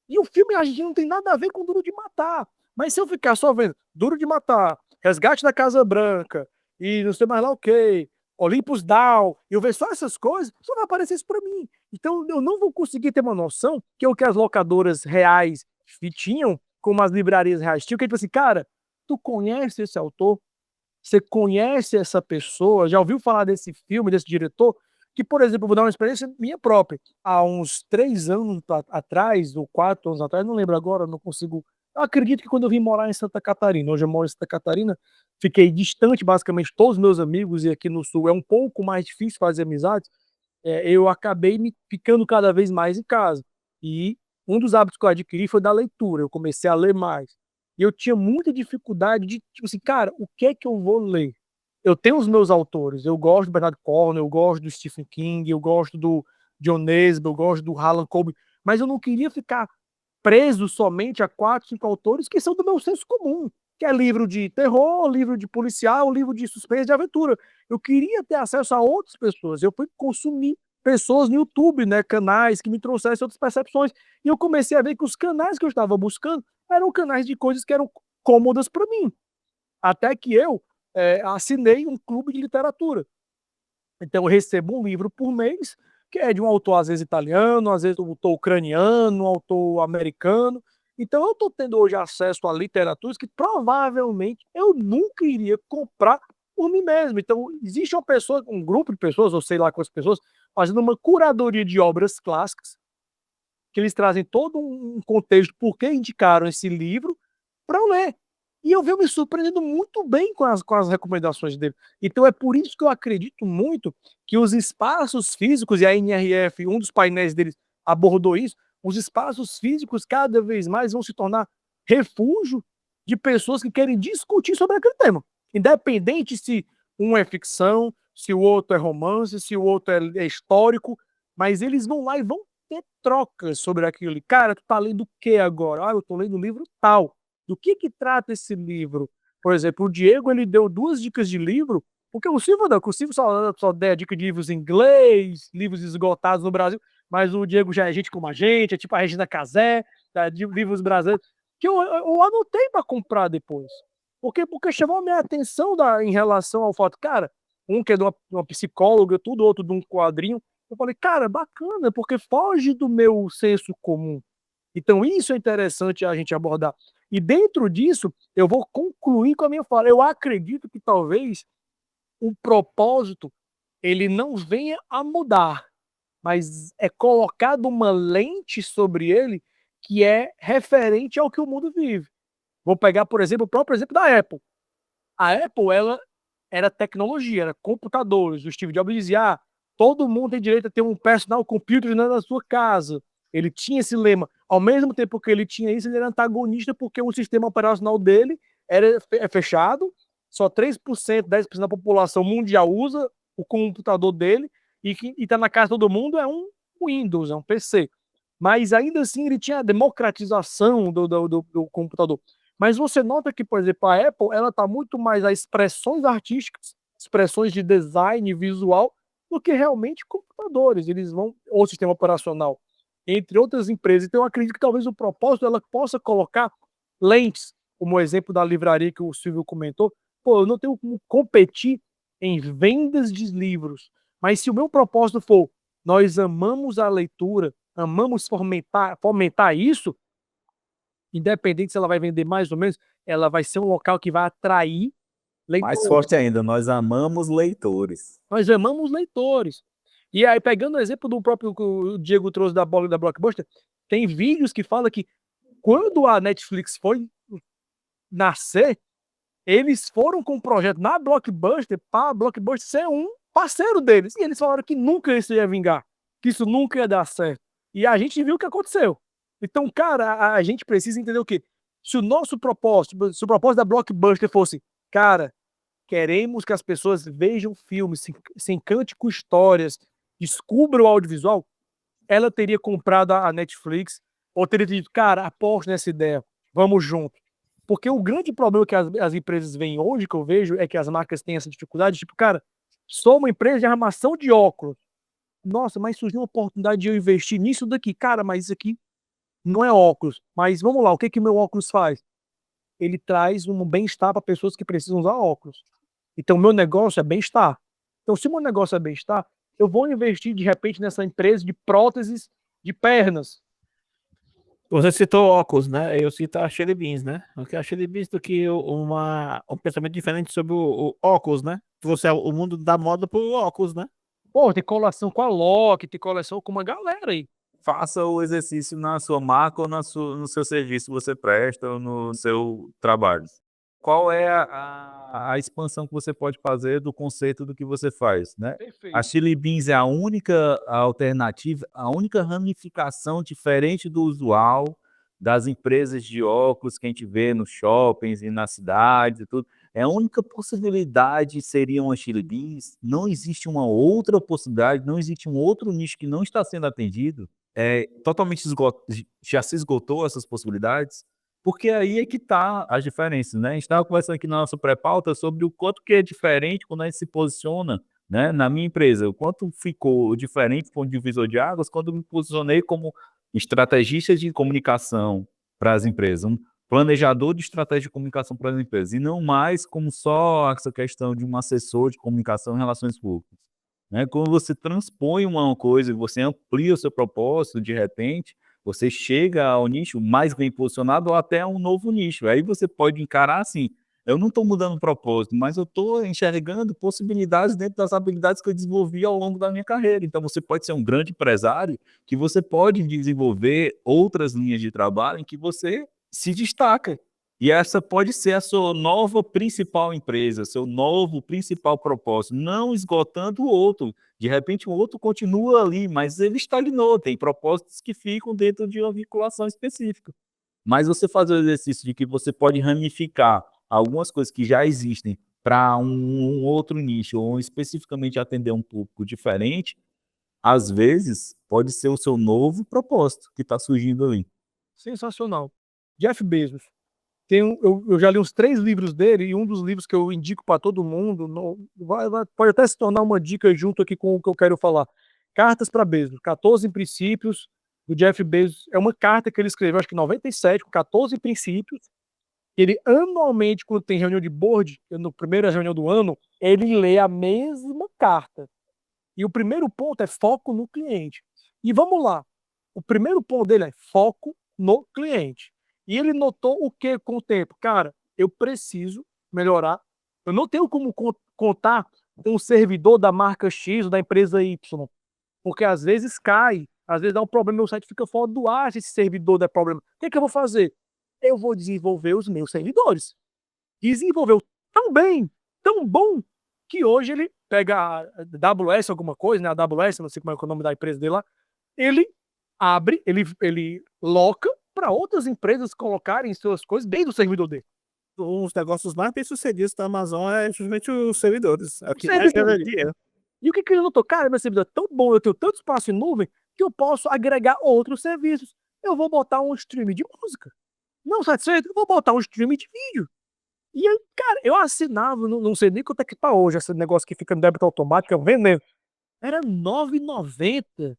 E o filme argentino não tem nada a ver com Duro de Matar. Mas se eu ficar só vendo Duro de Matar, Resgate da Casa Branca, e não sei mais lá o que, Olympus Down, e eu ver só essas coisas, só vai aparecer isso pra mim. Então eu não vou conseguir ter uma noção que é o que as locadoras reais tinham, como as livrarias reais tinham, que é tipo assim, cara, tu conhece esse autor? Você conhece essa pessoa? Já ouviu falar desse filme, desse diretor? Que, por exemplo, eu vou dar uma experiência minha própria. Há uns 3 anos atrás, ou 4 anos atrás, não lembro agora, não consigo. Eu acredito que quando eu vim morar em Santa Catarina, hoje eu moro em Santa Catarina, fiquei distante, basicamente, de todos os meus amigos, e aqui no Sul é um pouco mais difícil fazer amizades. Eu acabei me ficando cada vez mais em casa. E um dos hábitos que eu adquiri foi da leitura. Eu comecei a ler mais. E eu tinha muita dificuldade de, tipo assim, cara, o que é que eu vou ler? Eu tenho os meus autores, eu gosto do Bernard Cornwell, eu gosto do Stephen King, eu gosto do John Nesbitt, eu gosto do Harlan Coben, mas eu não queria ficar preso somente a 4, 5 autores que são do meu senso comum, que é livro de terror, livro de policial, livro de suspense, de aventura. Eu queria ter acesso a outras pessoas, eu fui consumir pessoas no YouTube, né, canais que me trouxessem outras percepções, e eu comecei a ver que os canais que eu estava buscando eram canais de coisas que eram cômodas para mim, até que eu assinei um clube de literatura. Então eu recebo um livro por mês, que é de um autor às vezes italiano, às vezes um autor ucraniano, um autor americano. Então eu estou tendo hoje acesso a literaturas que provavelmente eu nunca iria comprar por mim mesmo. Então existe uma pessoa, um grupo de pessoas, ou sei lá quantas pessoas, fazendo uma curadoria de obras clássicas, que eles trazem todo um contexto por que indicaram esse livro para eu ler. E eu venho me surpreendendo muito bem com as recomendações dele. Então é por isso que eu acredito muito que os espaços físicos, e a NRF, um dos painéis deles abordou isso, os espaços físicos cada vez mais vão se tornar refúgio de pessoas que querem discutir sobre aquele tema. Independente se um é ficção, se o outro é romance, se o outro é histórico, mas eles vão lá e vão ter trocas sobre aquilo. Cara, tu tá lendo o que agora? Ah, eu tô lendo o livro tal. Do que trata esse livro? Por exemplo, o Diego, ele deu 2 dicas de livro, porque o Silvio não, que o Silvio só der dica de livros em inglês, livros esgotados no Brasil, mas o Diego já é gente como a gente, é tipo a Regina Casé, tá, de livros brasileiros, que eu anotei para comprar depois. Porque chamou a minha atenção em relação ao fato, cara, um que é de uma psicóloga, tudo, outro de um quadrinho. Eu falei, cara, bacana, porque foge do meu senso comum. Então, isso é interessante a gente abordar. E dentro disso, eu vou concluir com a minha fala. Eu acredito que talvez o propósito ele não venha a mudar, mas é colocado uma lente sobre ele que é referente ao que o mundo vive. Vou pegar, por exemplo, o próprio exemplo da Apple. A Apple, ela era tecnologia, era computadores. O Steve Jobs dizia: todo mundo tem direito a ter um personal computer na sua casa. Ele tinha esse lema. Ao mesmo tempo que ele tinha isso, ele era antagonista porque o sistema operacional dele é fechado, só 3%, 10% da população mundial usa o computador dele e que está na casa de todo mundo é um Windows, é um PC. Mas ainda assim ele tinha a democratização do computador. Mas você nota que, por exemplo, a Apple, ela está muito mais a expressões artísticas, expressões de design visual, do que realmente computadores. Eles vão, ou sistema operacional, entre outras empresas. Então, eu acredito que talvez o propósito ela possa colocar lentes, como o exemplo da livraria que o Silvio comentou. Pô, eu não tenho como competir em vendas de livros, mas se o meu propósito for nós amamos a leitura, amamos fomentar isso, independente se ela vai vender mais ou menos, ela vai ser um local que vai atrair Mais leitores. forte ainda, nós amamos leitores. Nós amamos leitores. E aí, pegando o exemplo do próprio que o Diego trouxe da Blockbuster, tem vídeos que falam que quando a Netflix foi nascer, eles foram com um projeto na Blockbuster para a Blockbuster ser um parceiro deles. E eles falaram que nunca isso ia vingar, que isso nunca ia dar certo. E a gente viu o que aconteceu. Então, cara, a gente precisa entender o quê? Se o nosso propósito, se o propósito da Blockbuster fosse, cara, queremos que as pessoas vejam filmes, se encante com histórias, descubram o audiovisual, ela teria comprado a Netflix, ou teria dito, cara, aposto nessa ideia, vamos junto. Porque o grande problema que as empresas veem hoje, que eu vejo, é que as marcas têm essa dificuldade, tipo, cara, sou uma empresa de armação de óculos. Nossa, mas surgiu uma oportunidade de eu investir nisso daqui. Cara, mas isso aqui não é óculos. Mas vamos lá, o que que meu óculos faz? Ele traz um bem-estar para pessoas que precisam usar óculos. Então, meu negócio é bem-estar. Então, se o meu negócio é bem-estar, eu vou investir de repente nessa empresa de próteses de pernas. Você citou óculos, né? Eu cito a Shelly Beans, né? O que a Shelly Beans do que um pensamento diferente sobre o óculos, né? Você é o mundo da moda por óculos, né? Pô, tem colação com a Loki, tem colação com uma galera aí. Faça o exercício na sua marca ou no seu serviço que você presta ou no seu trabalho. Qual é a expansão que você pode fazer do conceito do que você faz, né? Perfeito. A Chili Beans é a única alternativa, a única ramificação diferente do usual das empresas de óculos que a gente vê nos shoppings e nas cidades e tudo. A única possibilidade seria uma Chili Beans, não existe uma outra possibilidade, não existe um outro nicho que não está sendo atendido, totalmente já se esgotou essas possibilidades, porque aí é que está as diferenças, né? A gente estava conversando aqui na nossa pré-pauta sobre o quanto que é diferente quando a gente se posiciona, né, na minha empresa, o quanto ficou diferente, foi um divisor de águas, quando eu me posicionei como estrategista de comunicação para as empresas, um planejador de estratégia de comunicação para as empresas, e não mais como só essa questão de um assessor de comunicação e relações públicas. Né? Quando você transpõe uma coisa e você amplia o seu propósito, de repente, você chega ao nicho mais bem posicionado ou até a um novo nicho. Aí você pode encarar assim, eu não estou mudando o propósito, mas eu estou enxergando possibilidades dentro das habilidades que eu desenvolvi ao longo da minha carreira. Então você pode ser um grande empresário que você pode desenvolver outras linhas de trabalho em que você se destaca. E essa pode ser a sua nova principal empresa, seu novo principal propósito, não esgotando o outro. De repente o outro continua ali, mas ele estagnou, tem propósitos que ficam dentro de uma vinculação específica. Mas você fazer o exercício de que você pode ramificar algumas coisas que já existem para um outro nicho, ou especificamente atender um público diferente, às vezes pode ser o seu novo propósito que está surgindo ali. Sensacional. Jeff Bezos. Eu já li uns 3 livros dele, e um dos livros que eu indico para todo mundo, pode até se tornar uma dica junto aqui com o que eu quero falar. Cartas para Bezos, 14 princípios do Jeff Bezos. É uma carta que ele escreveu, acho que em 97, com 14 princípios. Ele anualmente, quando tem reunião de board, na primeira reunião do ano, ele lê a mesma carta. E o primeiro ponto é foco no cliente. E vamos lá. O primeiro ponto dele é foco no cliente. E ele notou o que com o tempo? Cara, eu preciso melhorar. Eu não tenho como contar com um servidor da marca X ou da empresa Y, porque às vezes cai, às vezes dá um problema, meu site fica fora do ar se esse servidor der problema. O que eu vou fazer? Eu vou desenvolver os meus servidores. Desenvolveu tão bem, tão bom, que hoje ele pega a AWS alguma coisa, né? A AWS, não sei como é o nome da empresa dele lá, ele abre, ele loca para outras empresas colocarem suas coisas dentro do servidor dele. Um dos negócios mais bem-sucedidos da Amazon é justamente os servidores. É o que mais Servidor. gera dinheiro. E o que ele notou? Cara, meu servidor é tão bom, eu tenho tanto espaço em nuvem, que eu posso agregar outros serviços. Eu vou botar um stream de música. Não satisfeito? Eu vou botar um stream de vídeo. E aí, cara, eu assinava, não sei nem quanto é que tá hoje, esse negócio que fica no débito automático, é um veneno. Era R$ 9,90.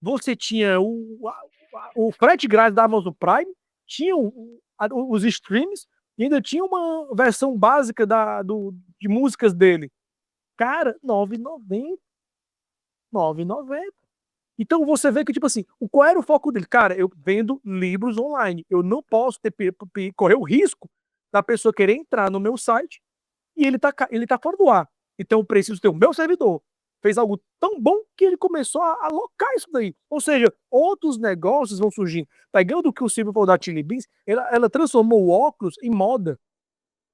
Você tinha o frete grátis da Amazon Prime, tinha os streams, e ainda tinha uma versão básica de músicas dele. Cara, R$ 9,90. 9,90. Então você vê que, tipo assim, qual era o foco dele? Cara, eu vendo livros online. Eu não posso correr o risco da pessoa querer entrar no meu site e ele tá fora do ar. Então eu preciso ter o meu servidor. Fez algo tão bom que ele começou a alocar isso daí. Ou seja, outros negócios vão surgindo. Pegando o que o Silvio falou da Chili Beans, ela transformou o óculos em moda.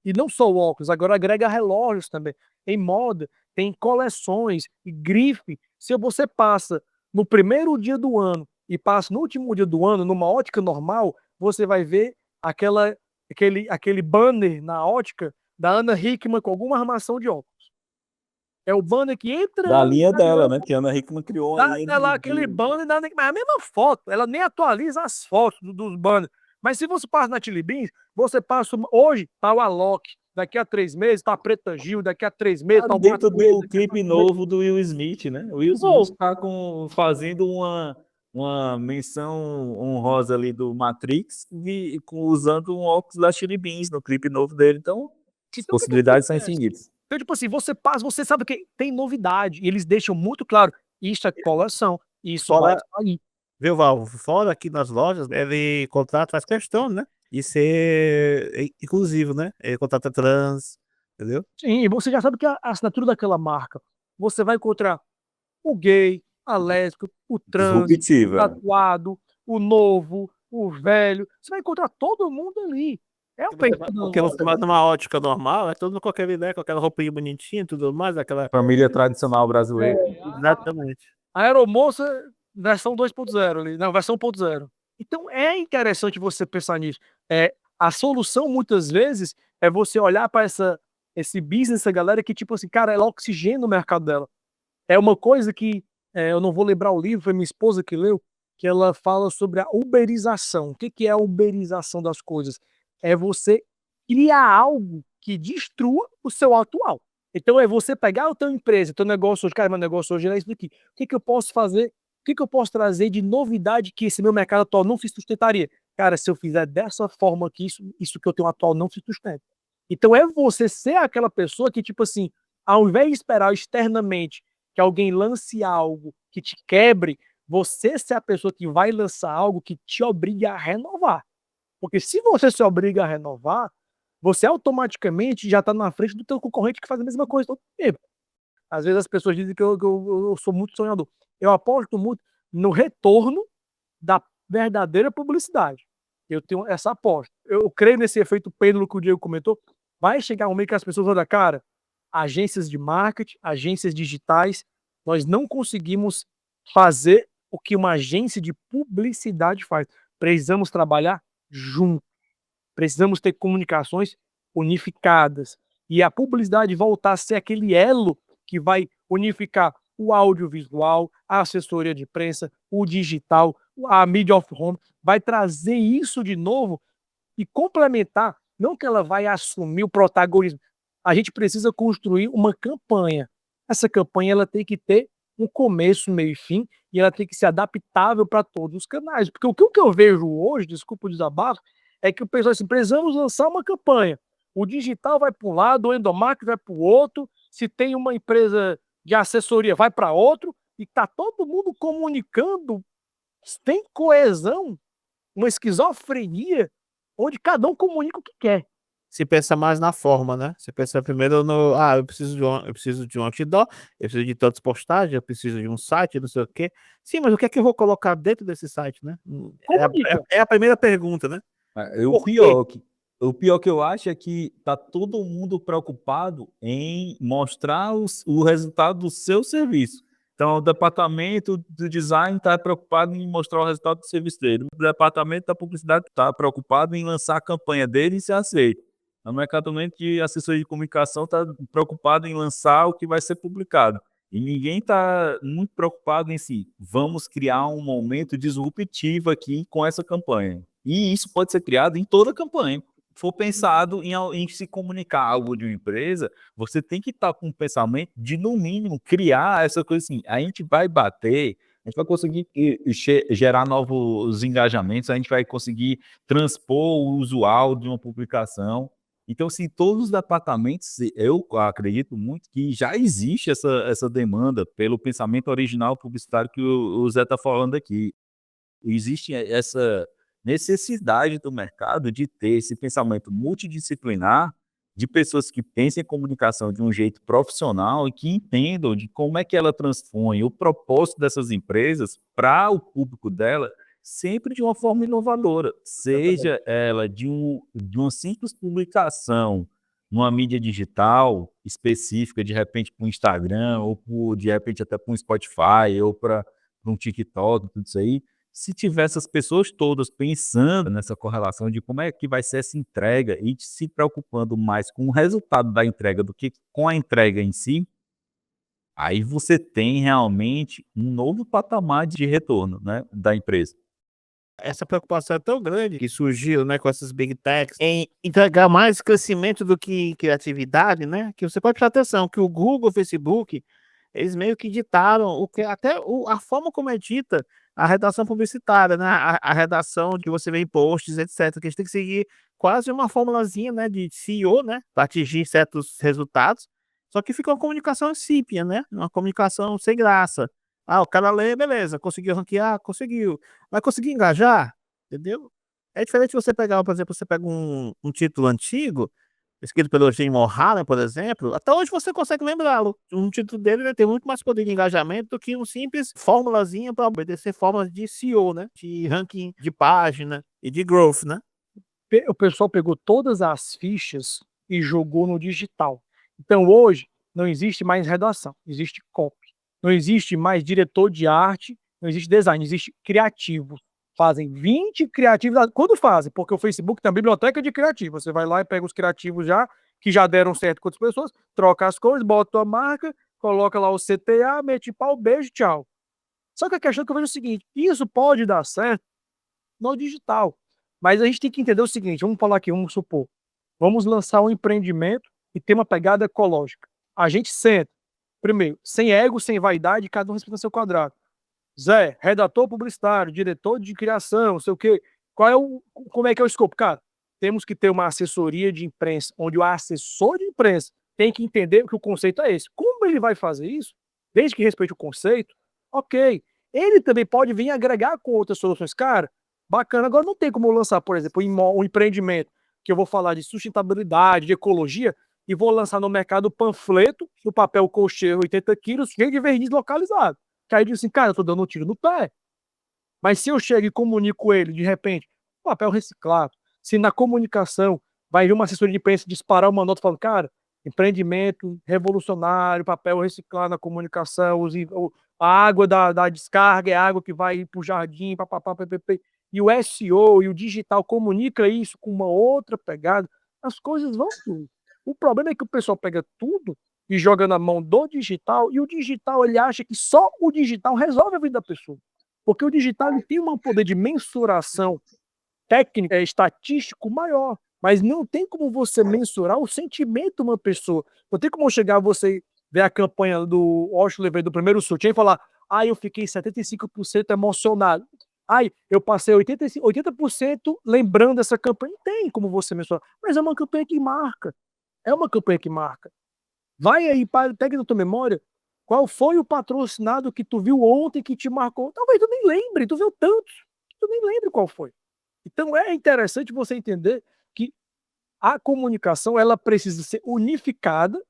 E não só o óculos, agora agrega relógios também. Em moda, tem coleções e grife. Se você passa no primeiro dia do ano e passa no último dia do ano, numa ótica normal, você vai ver aquele banner na ótica da Ana Hickman com alguma armação de óculos. É o banner que entra... Da linha dela, né? Que a Ana Hickman criou. Lá, aquele banner, é a mesma foto. Ela nem atualiza as fotos dos banners. Mas se você passa na Chili Beans, você passa... Hoje tá o Alok. Daqui a 3 meses tá a Preta Gil. Daqui a 3 meses tá o dentro do clipe novo do Will Smith, né? O Will Smith tá fazendo uma menção honrosa ali do Matrix usando um óculos da Chili Beans no clipe novo dele. Então, as possibilidades são infinitas. Então, tipo assim, você passa, você sabe que tem novidade. E eles deixam muito claro, isso é coleção, isso vai sair. Viu, Val? Fora aqui nas lojas, ele contrata, faz questão, né? E ser inclusivo, né? Ele contrata trans, entendeu? Sim, e você já sabe que a assinatura daquela marca, você vai encontrar o gay, a lésbica, o trans, o tatuado, o novo, o velho. Você vai encontrar todo mundo ali. É o porque você vai numa ótica normal, é tudo com aquela ideia, com aquela roupinha bonitinha e tudo mais, aquela família tradicional brasileira. Exatamente. A aeromoça versão 2.0 ali, não, versão 1.0. Então é interessante você pensar nisso. A solução muitas vezes é você olhar para esse business, essa galera que tipo assim, cara, ela oxigena o mercado dela. É uma coisa que, eu não vou lembrar o livro, foi minha esposa que leu, que ela fala sobre a uberização. O que que é a uberização das coisas? É você criar algo que destrua o seu atual. Então é você pegar a tua empresa, teu negócio hoje, cara, meu negócio hoje é isso daqui. O que que eu posso fazer? O que que eu posso trazer de novidade que esse meu mercado atual não se sustentaria? Cara, se eu fizer dessa forma aqui, isso que eu tenho atual não se sustenta. Então é você ser aquela pessoa que, tipo assim, ao invés de esperar externamente que alguém lance algo que te quebre, você ser a pessoa que vai lançar algo que te obrigue a renovar. Porque se você se obriga a renovar, você automaticamente já está na frente do teu concorrente que faz a mesma coisa todo tempo. Às vezes as pessoas dizem que eu sou muito sonhador. Eu aposto muito no retorno da verdadeira publicidade. Eu tenho essa aposta. Eu creio nesse efeito pêndulo que o Diego comentou. Vai chegar um momento que as pessoas vão dar, cara, agências de marketing, agências digitais, nós não conseguimos fazer o que uma agência de publicidade faz. Precisamos trabalhar junto. Precisamos ter comunicações unificadas. E a publicidade voltar a ser aquele elo que vai unificar o audiovisual, a assessoria de imprensa, o digital, a mídia of home, vai trazer isso de novo e complementar, não que ela vai assumir o protagonismo. A gente precisa construir uma campanha. Essa campanha ela tem que ter um começo, meio e fim, e ela tem que ser adaptável para todos os canais. Porque o que eu vejo hoje, desculpa o desabafo, é que o pessoal assim, precisamos lançar uma campanha. O digital vai para um lado, o endomarketing vai para o outro, se tem uma empresa de assessoria vai para outro, e está todo mundo comunicando sem coesão, uma esquizofrenia, onde cada um comunica o que quer. Se pensa mais na forma, né? Você pensa primeiro no, eu preciso de um outdoor, eu preciso de tantas postagens, eu preciso de um site, não sei o quê. Sim, mas o que é que eu vou colocar dentro desse site, né? Comunica. É a primeira pergunta, né? O Por quê? pior, o pior que eu acho é que tá todo mundo preocupado em mostrar o resultado do seu serviço. Então, o departamento do design está preocupado em mostrar o resultado do serviço dele. O departamento da publicidade está preocupado em lançar a campanha dele e ser aceito. O departamento de assessoria de comunicação está preocupado em lançar o que vai ser publicado. E ninguém está muito preocupado em si. Vamos criar um momento disruptivo aqui com essa campanha. E isso pode ser criado em toda a campanha. Se for pensado em se comunicar algo de uma empresa, você tem que estar com o pensamento de, no mínimo, criar essa coisa assim. A gente vai bater, a gente vai conseguir gerar novos engajamentos, a gente vai conseguir transpor o usual de uma publicação. Então, assim, todos os departamentos, eu acredito muito que já existe essa demanda pelo pensamento original publicitário que o Zé está falando aqui. Existe essa necessidade do mercado de ter esse pensamento multidisciplinar de pessoas que pensem em comunicação de um jeito profissional e que entendam de como é que ela transpõe o propósito dessas empresas para o público dela sempre de uma forma inovadora, seja ela de uma simples publicação numa mídia digital específica, de repente para o Instagram, ou de repente até para um Spotify, ou para um TikTok, tudo isso aí. Se tiver essas pessoas todas pensando nessa correlação de como é que vai ser essa entrega e se preocupando mais com o resultado da entrega do que com a entrega em si, aí você tem realmente um novo patamar de retorno, né, da empresa. Essa preocupação é tão grande que surgiu, né, com essas big techs, em entregar mais crescimento do que criatividade, né? Que você pode prestar atenção que o Google, o Facebook, eles meio que ditaram o que até a forma como é dita a redação publicitária, né? A redação que você vê em posts, etc. Que a gente tem que seguir quase uma formulazinha, né, de CEO, né, para atingir certos resultados. Só que fica uma comunicação insípida, né? Uma comunicação sem graça. O cara lê, beleza, conseguiu ranquear, conseguiu. Vai conseguir engajar, entendeu? É diferente você pegar, por exemplo, você pega um título antigo, escrito pelo Jim O'Halloran, por exemplo, até hoje você consegue lembrá-lo. Um título dele, né, tem muito mais poder de engajamento do que um simples formulazinha para obedecer fórmulas de SEO, né? De ranking de página e de growth, né? O pessoal pegou todas as fichas e jogou no digital. Então hoje não existe mais redação, existe copy. Não existe mais diretor de arte, não existe design, existe criativo. fazem 20 criativos. Quando fazem? Porque o Facebook tem uma biblioteca de criativos. Você vai lá e pega os criativos que já deram certo com outras pessoas, troca as cores, bota a marca, coloca lá o CTA, mete pau, beijo, tchau. Só que a questão que eu vejo é o seguinte, isso pode dar certo no digital, mas a gente tem que entender o seguinte, vamos falar aqui, vamos supor, vamos lançar um empreendimento e ter uma pegada ecológica. A gente senta, primeiro, sem ego, sem vaidade, cada um respeita seu quadrado. Zé, redator publicitário, diretor de criação, não sei o quê. Como é que é o escopo? Cara, temos que ter uma assessoria de imprensa, onde o assessor de imprensa tem que entender que o conceito é esse. Como ele vai fazer isso? Desde que respeite o conceito, ok. Ele também pode vir agregar com outras soluções. Cara, bacana. Agora não tem como eu lançar, por exemplo, um empreendimento que eu vou falar de sustentabilidade, de ecologia, e vou lançar no mercado panfleto, no papel cocheiro 80 quilos, cheio de verniz localizado. Que aí diz assim, cara, eu tô dando um tiro no pé. Mas se eu chego e comunico ele, de repente, papel reciclado, se na comunicação vai vir uma assessoria de imprensa disparar uma nota falando, cara, empreendimento revolucionário, papel reciclado na comunicação, a água da descarga é água que vai para o jardim, papapá, ppp. E o SEO e o digital comunica isso com uma outra pegada, as coisas vão tudo. O problema é que o pessoal pega tudo e joga na mão do digital, e o digital ele acha que só o digital resolve a vida da pessoa. Porque o digital ele tem um poder de mensuração técnico, estatístico maior, mas não tem como você mensurar o sentimento de uma pessoa. Não tem como chegar você ver a campanha do Washington Oliveira do primeiro sutiã e falar, eu fiquei 75% emocionado. Eu passei 80% lembrando dessa campanha. Não tem como você mensurar, mas é uma campanha que marca. É uma campanha que marca. Vai aí, pega na tua memória, qual foi o patrocinado que tu viu ontem que te marcou? Talvez tu nem lembre, tu viu tantos, que tu nem lembre qual foi. Então é interessante você entender que a comunicação ela precisa ser unificada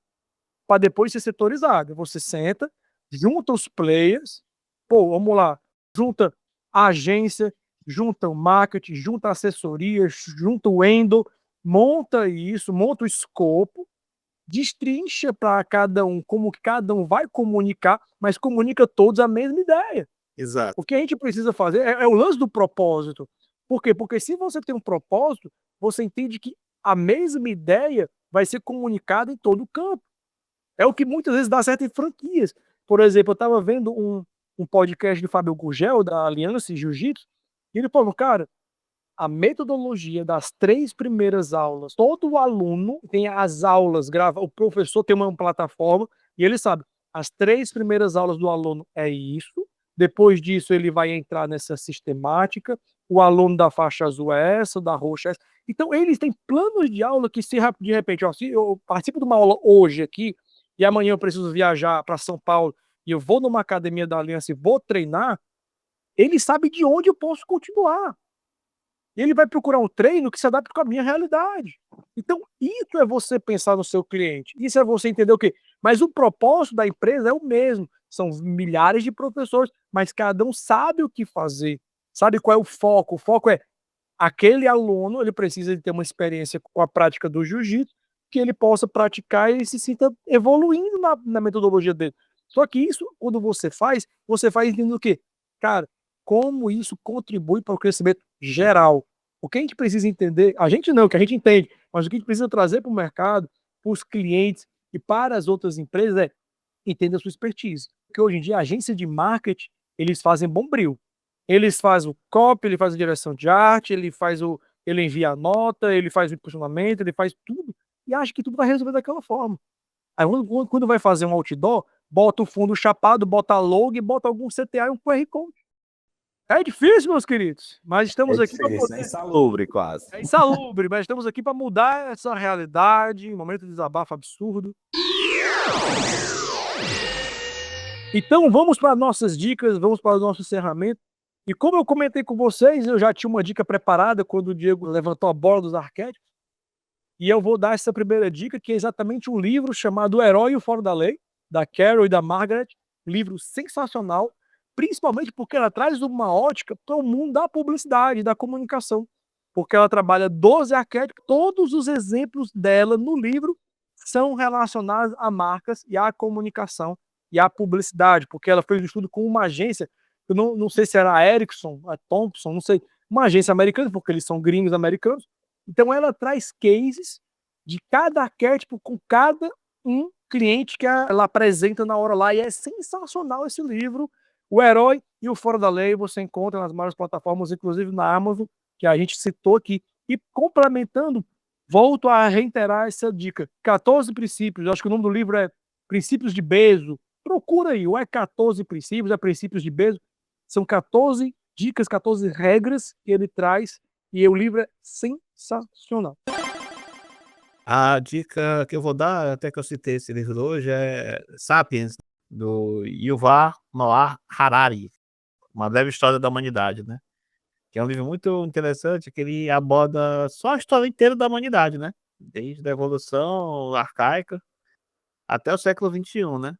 para depois ser setorizada. Você senta, junta os players, vamos lá, junta a agência, junta o marketing, junta a assessoria, junta o Endo, monta isso, monta o escopo, destrincha para cada um como que cada um vai comunicar, mas comunica todos a mesma ideia. Exato. O que a gente precisa fazer é o lance do propósito. Por quê? Porque se você tem um propósito, você entende que a mesma ideia vai ser comunicada em todo o campo. É o que muitas vezes dá certo em franquias. Por exemplo, eu estava vendo um podcast de Fábio Gurgel, da Aliança Jiu-Jitsu, e ele falou, cara, a metodologia das 3 primeiras aulas, todo aluno tem as aulas, o professor tem uma plataforma e ele sabe, as 3 primeiras aulas do aluno é isso, depois disso ele vai entrar nessa sistemática, o aluno da faixa azul é essa, da roxa é essa. Então eles têm planos de aula que se de repente, se eu participo de uma aula hoje aqui e amanhã eu preciso viajar para São Paulo e eu vou numa academia da Aliança e vou treinar, ele sabe de onde eu posso continuar. E ele vai procurar um treino que se adapte com a minha realidade. Então, isso é você pensar no seu cliente. Isso é você entender o quê? Mas o propósito da empresa é o mesmo. São milhares de professores, mas cada um sabe o que fazer. Sabe qual é o foco? O foco é aquele aluno, ele precisa de ter uma experiência com a prática do jiu-jitsu, que ele possa praticar e se sinta evoluindo na metodologia dele. Só que isso, quando você faz entendendo o quê? Cara, como isso contribui para o crescimento geral. O que a gente precisa entender, a gente não, que a gente entende, mas o que a gente precisa trazer para o mercado, para os clientes e para as outras empresas é entender a sua expertise. Porque hoje em dia, a agência de marketing, eles fazem bombril. Eles fazem o copy, ele faz a direção de arte, ele envia a nota, ele faz o impulsionamento, ele faz tudo, e acha que tudo vai resolver daquela forma. Aí quando vai fazer um outdoor, bota o fundo chapado, bota a logo e bota algum CTA e um QR Code. É difícil, meus queridos, mas estamos aqui para poder... É insalubre, quase. É insalubre, mas estamos aqui para mudar essa realidade, um momento de desabafo absurdo. Então, vamos para nossas dicas, vamos para o nosso encerramento. E como eu comentei com vocês, eu já tinha uma dica preparada quando o Diego levantou a bola dos arquétipos. E eu vou dar essa primeira dica, que é exatamente um livro chamado O Herói e o Fora da Lei, da Carol e da Margaret. Livro sensacional, principalmente porque ela traz uma ótica para o mundo da publicidade, da comunicação. Porque ela trabalha 12 arquétipos, todos os exemplos dela no livro são relacionados a marcas e à comunicação e à publicidade, porque ela fez um estudo com uma agência eu não sei se era a Ericsson, a Thompson, não sei, uma agência americana, porque eles são gringos americanos. Então ela traz cases de cada arquétipo com cada um cliente que ela apresenta na hora lá, e é sensacional esse livro. O Herói e o Fora da Lei você encontra nas maiores plataformas, inclusive na Amazon, que a gente citou aqui. E complementando, volto a reiterar essa dica: 14 princípios, eu acho que o nome do livro é Princípios de Bezo. Procura aí, ou é 14 princípios, é Princípios de Bezo. São 14 dicas, 14 regras que ele traz, e o livro é sensacional. A dica que eu vou dar, até que eu citei esse livro hoje, é Sapiens, do Yuval Noah Harari, Uma Breve História da Humanidade, né? Que é um livro muito interessante, que ele aborda só a história inteira da humanidade, né? Desde a evolução arcaica até o século XXI, né?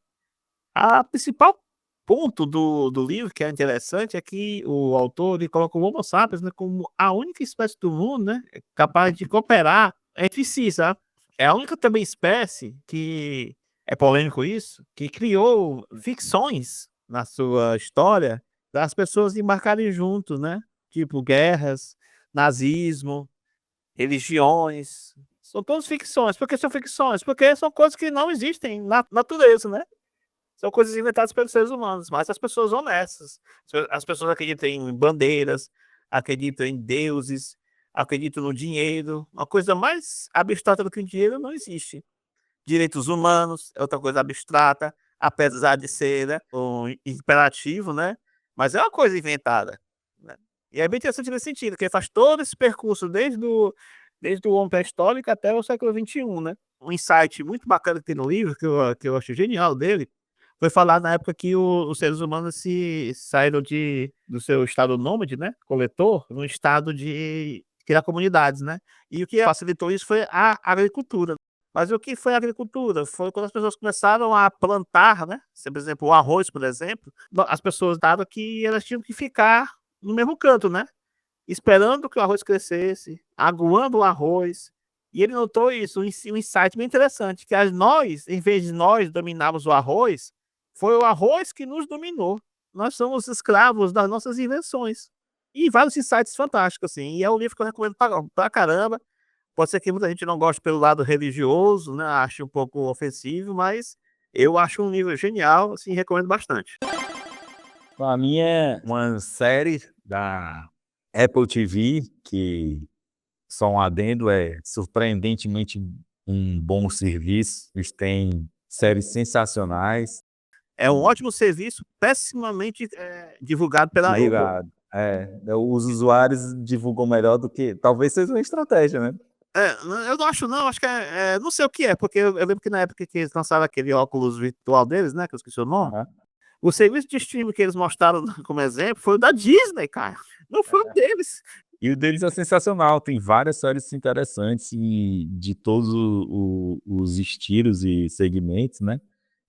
A principal ponto do livro, que é interessante, é que o autor ele coloca o Homo sapiens, né, como a única espécie do mundo, né, capaz de cooperar entre si, sabe? É a única também espécie que, é polêmico isso, que criou ficções na sua história das pessoas embarcarem juntos, né? Tipo guerras, nazismo, religiões. São todas ficções. Por que são ficções? Porque são coisas que não existem na natureza, né? São coisas inventadas pelos seres humanos, mas as pessoas honestas. As pessoas acreditam em bandeiras, acreditam em deuses, acreditam no dinheiro. Uma coisa mais abstrata do que o dinheiro não existe. Direitos humanos é outra coisa abstrata, apesar de ser, né, um imperativo, né? Mas é uma coisa inventada, né? E é bem interessante nesse sentido, que ele faz todo esse percurso desde o homem pré-histórico até o século XXI, né? Um insight muito bacana que tem no livro, que eu acho genial dele, foi falar na época que os seres humanos se saíram do seu estado nômade, né, coletor, no estado de criar comunidades, né. E o que facilitou isso foi a agricultura. Mas o que foi a agricultura? Foi quando as pessoas começaram a plantar, né, por exemplo, o arroz, por exemplo, as pessoas davam que elas tinham que ficar no mesmo canto, né, esperando que o arroz crescesse, aguando o arroz. E ele notou isso, um insight bem interessante, que nós, em vez de nós dominarmos o arroz, foi o arroz que nos dominou. Nós somos escravos das nossas invenções. E vários insights fantásticos, assim. E é um livro que eu recomendo pra caramba. Pode ser que muita gente não goste pelo lado religioso, né? Ache um pouco ofensivo, mas eu acho um livro genial, assim, recomendo bastante. Pra mim é uma série da Apple TV que, só um adendo, é surpreendentemente um bom serviço. Eles têm séries sensacionais. É um ótimo serviço, pessimamente divulgado pela Apple. Obrigado. Os usuários divulgam melhor do que. Talvez seja uma estratégia, né? Eu não acho não, acho que não sei o que é, porque eu lembro que na época que eles lançaram aquele óculos virtual deles, né, que eu esqueci o nome, Aham. o serviço de streaming que eles mostraram como exemplo foi o da Disney, cara, não foi o deles. E o deles é sensacional, tem várias séries interessantes e de todos os estilos e segmentos, né?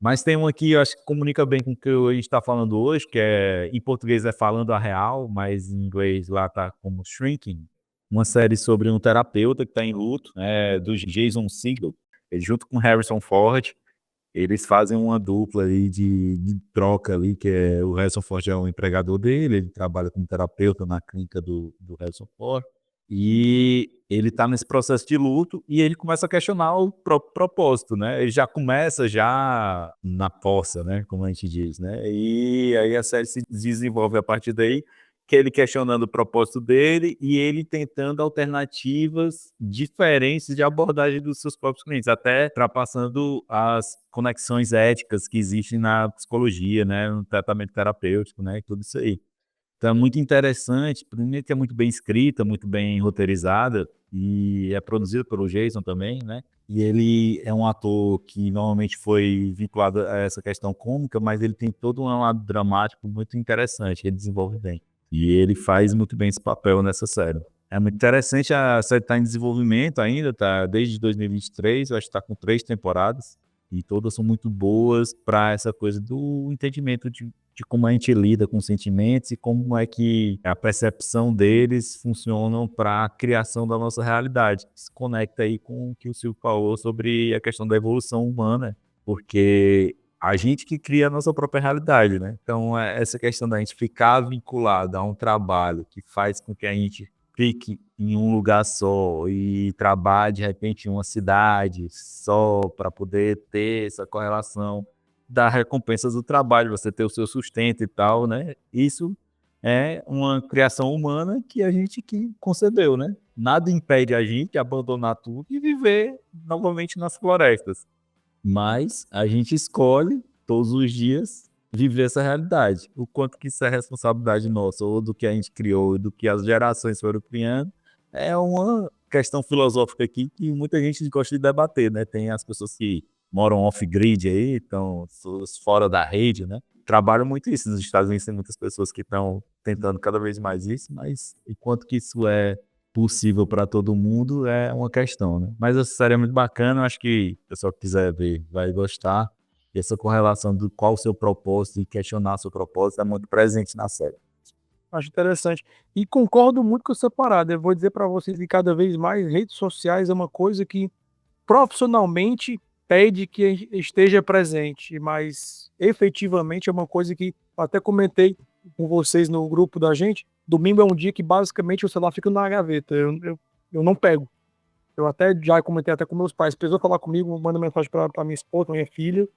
Mas tem uma que eu acho que comunica bem com o que a gente está falando hoje, que é, em português é Falando a Real, mas em inglês lá tá como Shrinking, uma série sobre um terapeuta que está em luto, do Jason Segel, ele junto com Harrison Ford. Eles fazem uma dupla ali de troca ali, que é o Harrison Ford é um empregador dele, ele trabalha como terapeuta na clínica do Harrison Ford, e ele está nesse processo de luto e ele começa a questionar o próprio propósito, né? Ele já começa já na poça, né? Como a gente diz, né? E aí a série se desenvolve a partir daí, que ele questionando o propósito dele e ele tentando alternativas diferentes de abordagem dos seus próprios clientes, até ultrapassando as conexões éticas que existem na psicologia, né, no tratamento terapêutico, né, e tudo isso aí. Então é muito interessante, primeiro que é muito bem escrita, muito bem roteirizada e é produzida pelo Jason também, né? E ele é um ator que normalmente foi vinculado a essa questão cômica, mas ele tem todo um lado dramático muito interessante, ele desenvolve bem. E ele faz muito bem esse papel nessa série. É muito interessante, a série está em desenvolvimento ainda, tá desde 2023, eu acho que está com 3 temporadas, e todas são muito boas para essa coisa do entendimento de como a gente lida com sentimentos e como é que a percepção deles funcionam para a criação da nossa realidade. Se conecta aí com o que o Silvio falou sobre a questão da evolução humana, porque a gente que cria a nossa própria realidade, né? Então, essa questão da gente ficar vinculado a um trabalho que faz com que a gente fique em um lugar só e trabalhe, de repente, em uma cidade só para poder ter essa correlação da recompensa do trabalho, você ter o seu sustento e tal, né? Isso é uma criação humana que a gente que concebeu, né? Nada impede a gente de abandonar tudo e viver novamente nas florestas. Mas a gente escolhe todos os dias viver essa realidade. O quanto que isso é responsabilidade nossa, ou do que a gente criou, do que as gerações foram criando, é uma questão filosófica aqui que muita gente gosta de debater, né? Tem as pessoas que moram off-grid aí, estão fora da rede, né? Trabalham muito isso. Nos Estados Unidos tem muitas pessoas que estão tentando cada vez mais isso, mas enquanto que isso é possível para todo mundo é uma questão, né? Mas essa série é muito bacana, eu acho que o pessoal que quiser ver vai gostar. E essa correlação do qual o seu propósito e questionar seu propósito é muito presente na série. Acho interessante. E concordo muito com essa parada. Eu vou dizer para vocês que cada vez mais redes sociais é uma coisa que profissionalmente pede que esteja presente, mas efetivamente é uma coisa que eu até comentei com vocês no grupo da gente. Domingo é um dia que basicamente o celular fica na gaveta. Eu não pego. Eu até já comentei até com meus pais. Precisou falar comigo, manda mensagem para minha esposa, minha filha,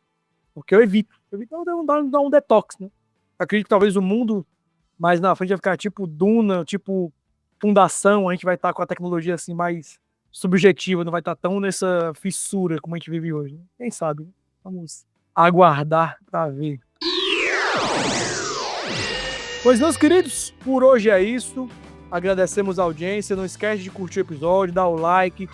porque eu evito. Eu evito dar um detox, né? Acredito que talvez o mundo mais na frente vai ficar tipo Duna, tipo Fundação. A gente vai estar com a tecnologia assim mais subjetiva, não vai estar tão nessa fissura como a gente vive hoje, né? Quem sabe, né? Vamos aguardar para ver. Pois, meus queridos, por hoje é isso. Agradecemos a audiência. Não esquece de curtir o episódio, dar o like,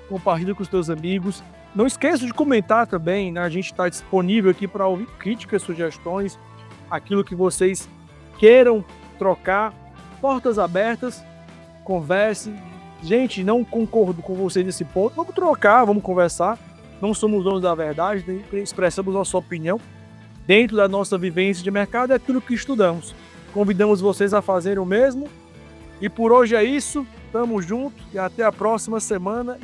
compartilha com os teus amigos. Não esqueça de comentar também, né? A gente está disponível aqui para ouvir críticas, sugestões, aquilo que vocês queiram trocar. Portas abertas, converse. Gente, não concordo com vocês nesse ponto. Vamos trocar, vamos conversar. Não somos donos da verdade, expressamos nossa opinião. Dentro da nossa vivência de mercado é aquilo que estudamos. Convidamos vocês a fazerem o mesmo. E por hoje é isso. Tamo junto e até a próxima semana.